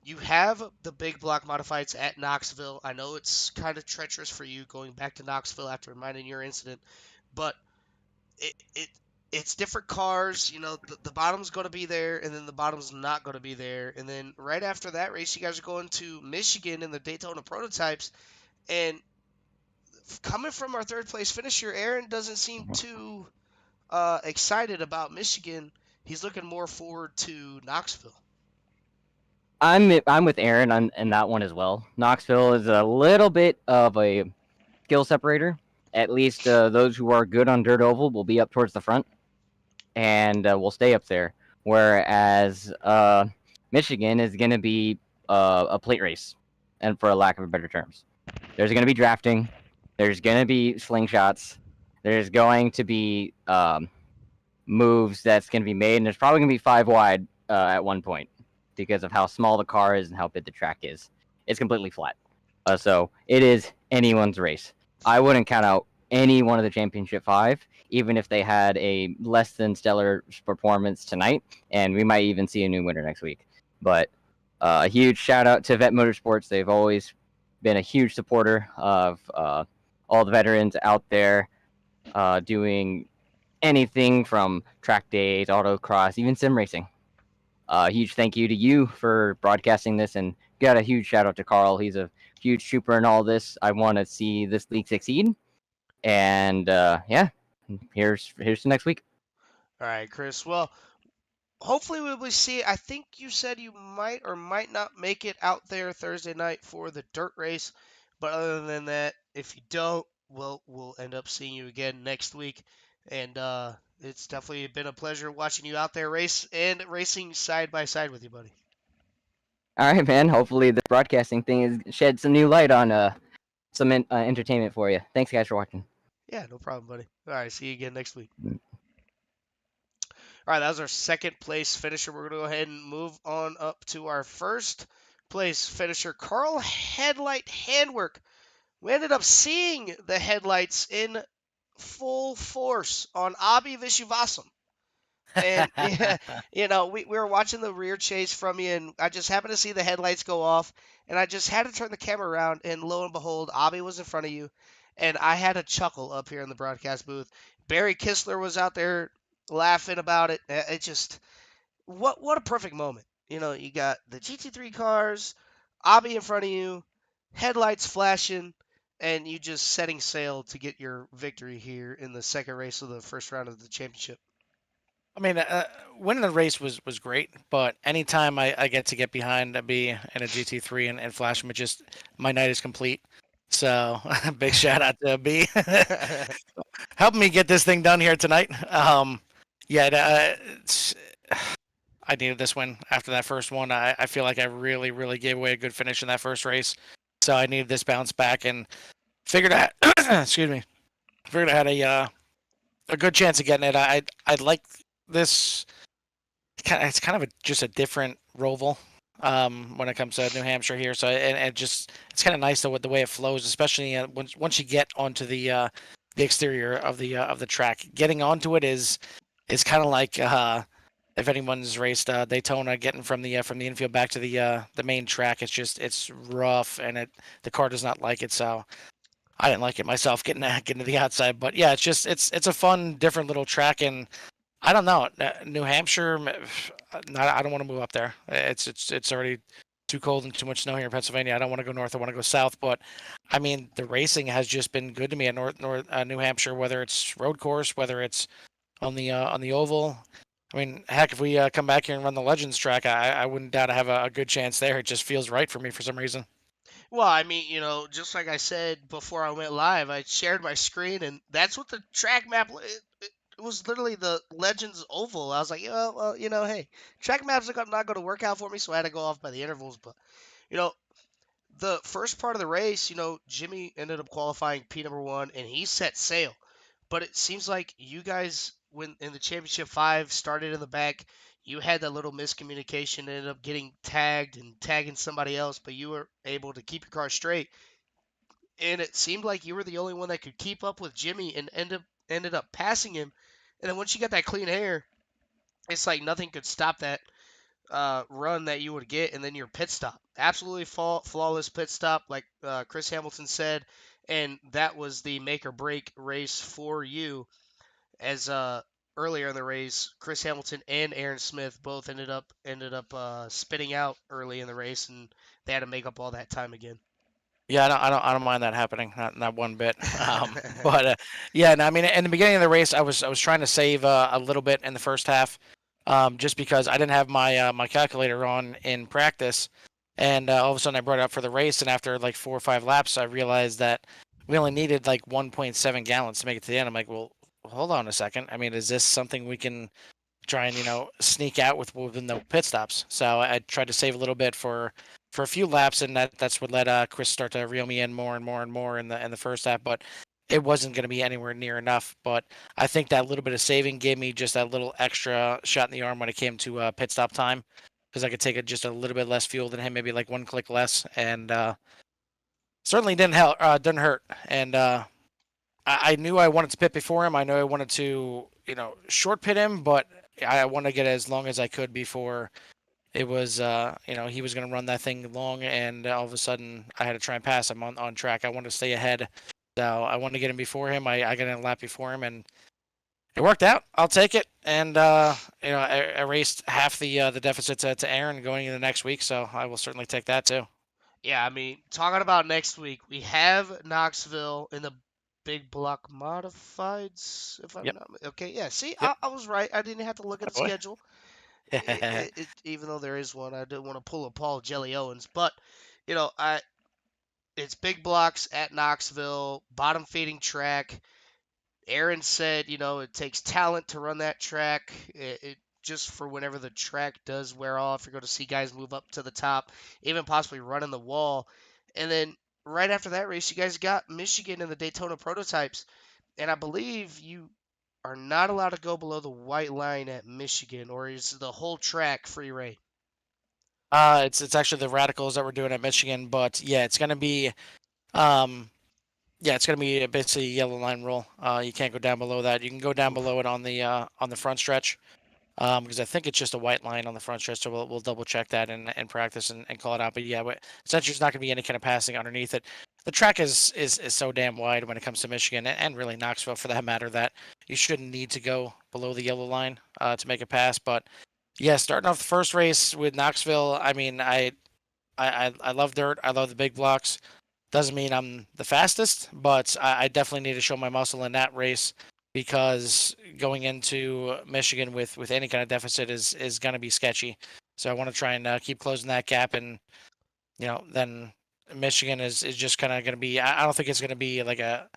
you have the big block modifieds at Knoxville. I know it's kind of treacherous for you going back to Knoxville after minding your incident, but it's different cars. The bottom's going to be there, and then the bottom's not going to be there. And then right after that race, you guys are going to Michigan in the Daytona prototypes. And coming from our third place finisher, Aaron doesn't seem too excited about Michigan. He's looking more forward to Knoxville. I'm with Aaron in that one as well. Knoxville is a little bit of a skill separator, at least those who are good on dirt oval will be up towards the front, and will stay up there. Whereas Michigan is going to be a plate race, and for a lack of better terms, there's going to be drafting, there's going to be slingshots, there's going to be moves that's going to be made, and there's probably going to be 5 wide at one point because of how small the car is and how big the track is. It's completely flat. So it is anyone's race. I wouldn't count out any one of the championship 5, even if they had a less than stellar performance tonight, and we might even see a new winner next week. But a huge shout out to Vet Motorsports. They've always been a huge supporter of all the veterans out there doing anything from track days, autocross, even sim racing. Huge thank you to you for broadcasting this, and got a huge shout out to Carl. He's a huge trooper in all this. I want to see this league succeed, and yeah, here's to next week. All right, Chris. Well, hopefully we will see. I think you said you might or might not make it out there Thursday night for the dirt race, but other than that, if you don't, we'll end up seeing you again next week. And it's definitely been a pleasure watching you out there race and racing side by side with you, buddy. All right, man. Hopefully this broadcasting thing has shed some new light on some entertainment for you. Thanks, guys, for watching. Yeah, no problem, buddy. All right, see you again next week. All right, that was our second place finisher. We're going to go ahead and move on up to our first place finisher, Carl Headlight Handwork. We ended up seeing the headlights in full force on Abhi Vishwasam. And, yeah, you know, we were watching the rear chase from you, and I just happened to see the headlights go off, and I just had to turn the camera around, and lo and behold, Abhi was in front of you, and I had a chuckle up here in the broadcast booth. Barry Kistler was out there laughing about it. It just, what a perfect moment. You know, you got the GT3 cars, Abhi in front of you, headlights flashing, and you just setting sail to get your victory here in the second race of the first round of the championship. I mean, winning the race was great, but anytime I get behind a B in a GT3 and flash them, it just, my night is complete. So big shout out to B, helping me get this thing done here tonight. Yeah, I needed this win after that first one. I feel like I really gave away a good finish in that first race, so I needed this bounce back and figured out. Excuse me, figured I had a good chance of getting it. I'd like this. It's kind of just a different roval when it comes to New Hampshire here. So and just it's kind of nice the way it flows, especially once you get onto the exterior of the track. Getting onto it is kind of like if anyone's raced Daytona, getting from the infield back to the main track. It's rough, and the car does not like it. So I didn't like it myself getting to the outside. But yeah, it's a fun, different little track, and I don't know, New Hampshire. I don't want to move up there. It's already too cold and too much snow here in Pennsylvania. I don't want to go north. I want to go south. But I mean, the racing has just been good to me at New Hampshire, whether it's road course, whether it's on the oval. I mean, heck, if we come back here and run the Legends track, I wouldn't doubt I have a good chance there. It just feels right for me for some reason. Well, I mean, you know, just like I said before I went live, I shared my screen, and that's what the track map. It was literally the Legends Oval. I was like, yeah, well, you know, hey, track maps are not going to work out for me, so I had to go off by the intervals. But, you know, the first part of the race, you know, Jimmy ended up qualifying P number 1, and he set sail. But it seems like you guys, when in the championship 5, started in the back. You had that little miscommunication, ended up getting tagged and tagging somebody else, but you were able to keep your car straight. And it seemed like you were the only one that could keep up with Jimmy and ended up passing him. And then once you got that clean air, it's like nothing could stop that run that you would get, and then your pit stop. Absolutely flawless pit stop, like Chris Hamilton said, and that was the make or break race for you. As earlier in the race, Chris Hamilton and Aaron Smith both ended up spitting out early in the race, and they had to make up all that time again. Yeah, I don't mind that happening, not one bit. But yeah, no, I mean, in the beginning of the race, I was trying to save a little bit in the first half, just because I didn't have my my calculator on in practice, and all of a sudden I brought it up for the race, and after like 4 or 5 laps, I realized that we only needed like 1.7 gallons to make it to the end. I'm like, well, hold on a second. I mean, is this something we can try and sneak out within the pit stops? So I tried to save a little bit for a few laps, and that's what let Chris start to reel me in more and more and more in the first lap. But it wasn't going to be anywhere near enough. But I think that little bit of saving gave me just that little extra shot in the arm when it came to pit stop time, because I could take just a little bit less fuel than him, maybe like one click less, and certainly didn't help, didn't hurt. And I knew I wanted to pit before him. I know I wanted to, short pit him, but I wanted to get as long as I could before it was, he was going to run that thing long, and all of a sudden I had to try and pass him on track. I wanted to stay ahead, so I wanted to get him before him. I got in a lap before him, and it worked out. I'll take it, and I erased half the deficit to Aaron going into next week, so I will certainly take that too. Yeah, I mean, talking about next week, we have Knoxville in the big block modifieds. If I'm Yep. not okay, yeah. See, Yep. I was right. I didn't have to look at the boy. schedule. Even though there is one, I didn't want to pull a Paul Jelly Owens, but it's big blocks at Knoxville, bottom feeding track. Aaron said, it takes talent to run that track. It just for whenever the track does wear off, you're going to see guys move up to the top, even possibly running the wall. And then right after that race, you guys got Michigan in the Daytona prototypes, and I believe you are not allowed to go below the white line at Michigan, or is the whole track free reign? It's actually the radicals that we're doing at Michigan, but yeah, it's gonna be it's gonna be basically a yellow line rule. You can't go down below that. You can go down below it on the front stretch, because I think it's just a white line on the front stretch. So we'll double check that in practice and call it out. But yeah, essentially there's not gonna be any kind of passing underneath it. The track is so damn wide when it comes to Michigan and really Knoxville for that matter that you shouldn't need to go below the yellow line to make a pass. But yeah, starting off the first race with Knoxville, I mean, I love dirt. I love the big blocks. Doesn't mean I'm the fastest, but I definitely need to show my muscle in that race because going into Michigan with any kind of deficit is going to be sketchy. So I want to try and keep closing that gap, and then Michigan is just kind of going to be. I don't think it's going to be like a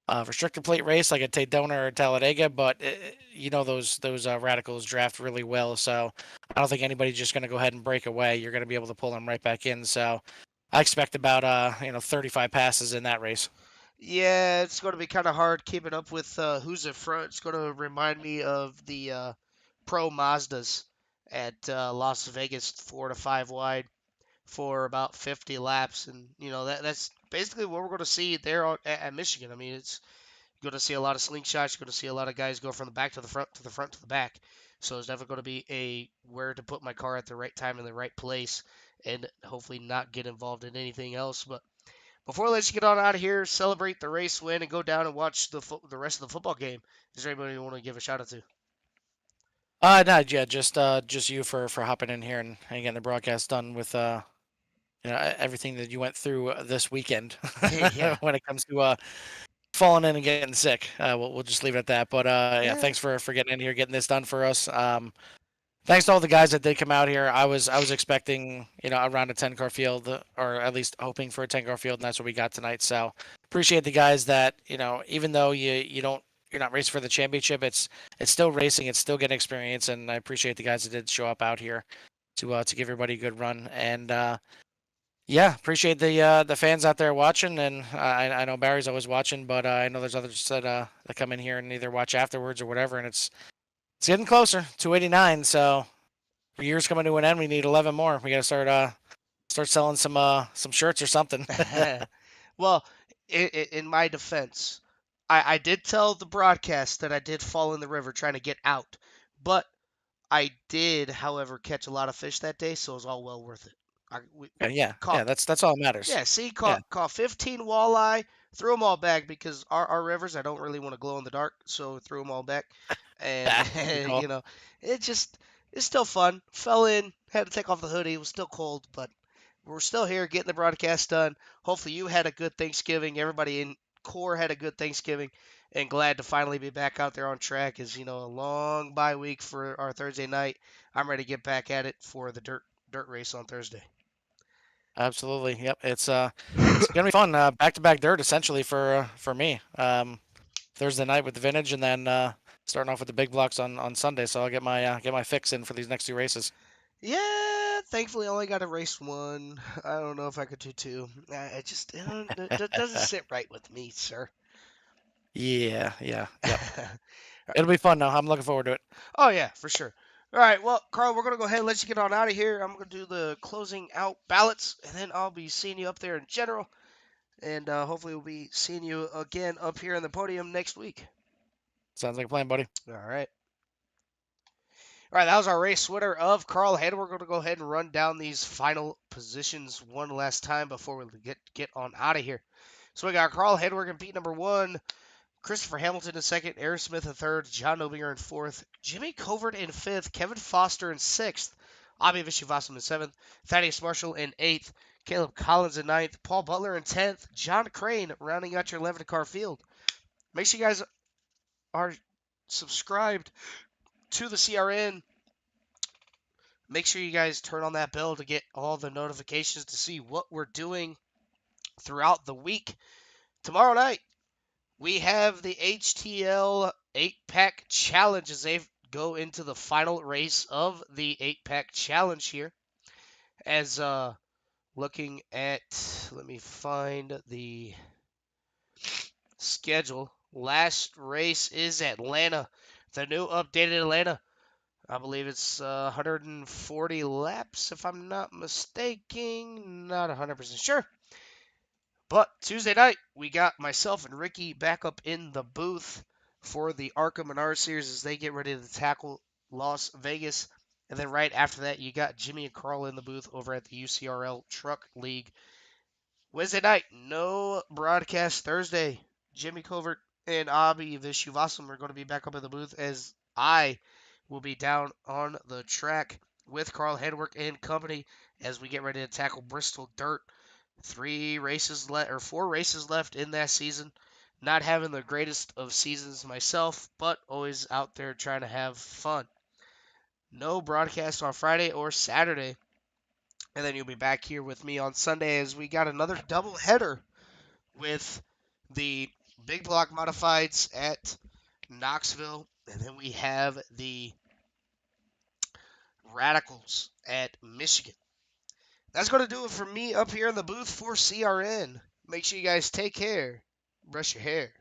restrictor plate race like a Daytona or Talladega, but those radicals draft really well. So I don't think anybody's just going to go ahead and break away. You're going to be able to pull them right back in. So I expect about 35 passes in that race. Yeah, it's going to be kind of hard keeping up with who's in front. It's going to remind me of the Pro Mazdas at Las Vegas, 4 to 5 wide for about 50 laps, and that's basically what we're going to see there at Michigan. I mean, it's you're going to see a lot of slingshots. You're going to see a lot of guys go from the back to the front, to the front to the back. So it's definitely going to be a where to put my car at the right time in the right place, and hopefully not get involved in anything else. But before I let you get on out of here, celebrate the race win, and go down and watch the rest of the football game, is there anybody you want to give a shout out to? No, yeah, just you for hopping in here and getting the broadcast done with everything that you went through this weekend. Yeah. When it comes to falling in and getting sick, we'll just leave it at that. But Yeah. thanks for getting in here, getting this done for us. Thanks to all the guys that did come out here. I was expecting around a 10-car field, or at least hoping for a 10-car field, and that's what we got tonight. So appreciate the guys that even though you're not racing for the championship, it's still racing, it's still getting experience, and I appreciate the guys that did show up out here to give everybody a good run. And appreciate the fans out there watching, and I know Barry's always watching, but I know there's others that come in here and either watch afterwards or whatever, and it's getting closer, 289. So the year's coming to an end. We need 11 more. We got to start selling some shirts or something. Well, in my defense, I did tell the broadcast that I did fall in the river trying to get out, but I did, however, catch a lot of fish that day, so it was all well worth it. Caught, That's all that matters. yeah, see, caught 15 walleye, threw them all back because our rivers, I don't really want to glow in the dark, so threw them all back. And, Cool. it's still fun. Fell in, had to take off the hoodie. It was still cold, but we're still here getting the broadcast done. Hopefully you had a good Thanksgiving. Everybody in Core had a good Thanksgiving, and glad to finally be back out there on track. Is a long bye week for our Thursday night. I'm ready to get back at it for the dirt race on Thursday. Absolutely. Yep. It's It's gonna be fun. Back-to-back dirt essentially for me. Thursday night with the vintage, and then starting off with the big blocks on Sunday. So I'll get my fix in for these next 2 races. Yeah, thankfully I only got to race one. I don't know if I could do two. It doesn't sit right with me, sir. Yeah. Yep. It'll be fun though. I'm looking forward to it. Oh yeah, for sure. All right, well, Carl, we're gonna go ahead and let you get on out of here. I'm gonna do the closing out ballots, and then I'll be seeing you up there in general, and hopefully we'll be seeing you again up here on the podium next week. Sounds like a plan, buddy. All right. All right, that was our race winner of Carl Head. We're going to go ahead and run down these final positions one last time before we get on out of here. So we got Carl Hedwig in Pete number 1, Christopher Hamilton in 2nd, Aaron Smith in 3rd, John Obinger in 4th, Jimmy Covert in 5th, Kevin Foster in 6th, Abhi Vishwavasan in 7th, Thaddeus Marshall in 8th, Caleb Collins in 9th, Paul Butler in 10th, John Crane rounding out your 11-car field. Make sure you guys are subscribed to the CRN. Make sure you guys turn on that bell to get all the notifications to see what we're doing throughout the week. Tomorrow night, we have the HTL 8-Pack Challenge as they go into the final race of the 8-Pack Challenge here. As looking at, let me find the schedule. Last race is Atlanta, the new updated Atlanta. I believe it's 140 laps, if I'm not mistaken. Not 100% sure. But Tuesday night, we got myself and Ricky back up in the booth for the Arkham and R Series as they get ready to tackle Las Vegas. And then right after that, you got Jimmy and Carl in the booth over at the UCRL Truck League. Wednesday night, no broadcast. Thursday, Jimmy Covert and Abhi Vishwavasan are going to be back up in the booth as I will be down on the track with Carl Hedwig and company as we get ready to tackle Bristol Dirt. 4 races left in that season. Not having the greatest of seasons myself, but always out there trying to have fun. No broadcast on Friday or Saturday. And then you'll be back here with me on Sunday as we got another double header with the Big Block Modifieds at Knoxville. And then we have the Radicals at Michigan. That's going to do it for me up here in the booth for CRN. Make sure you guys take care. Brush your hair.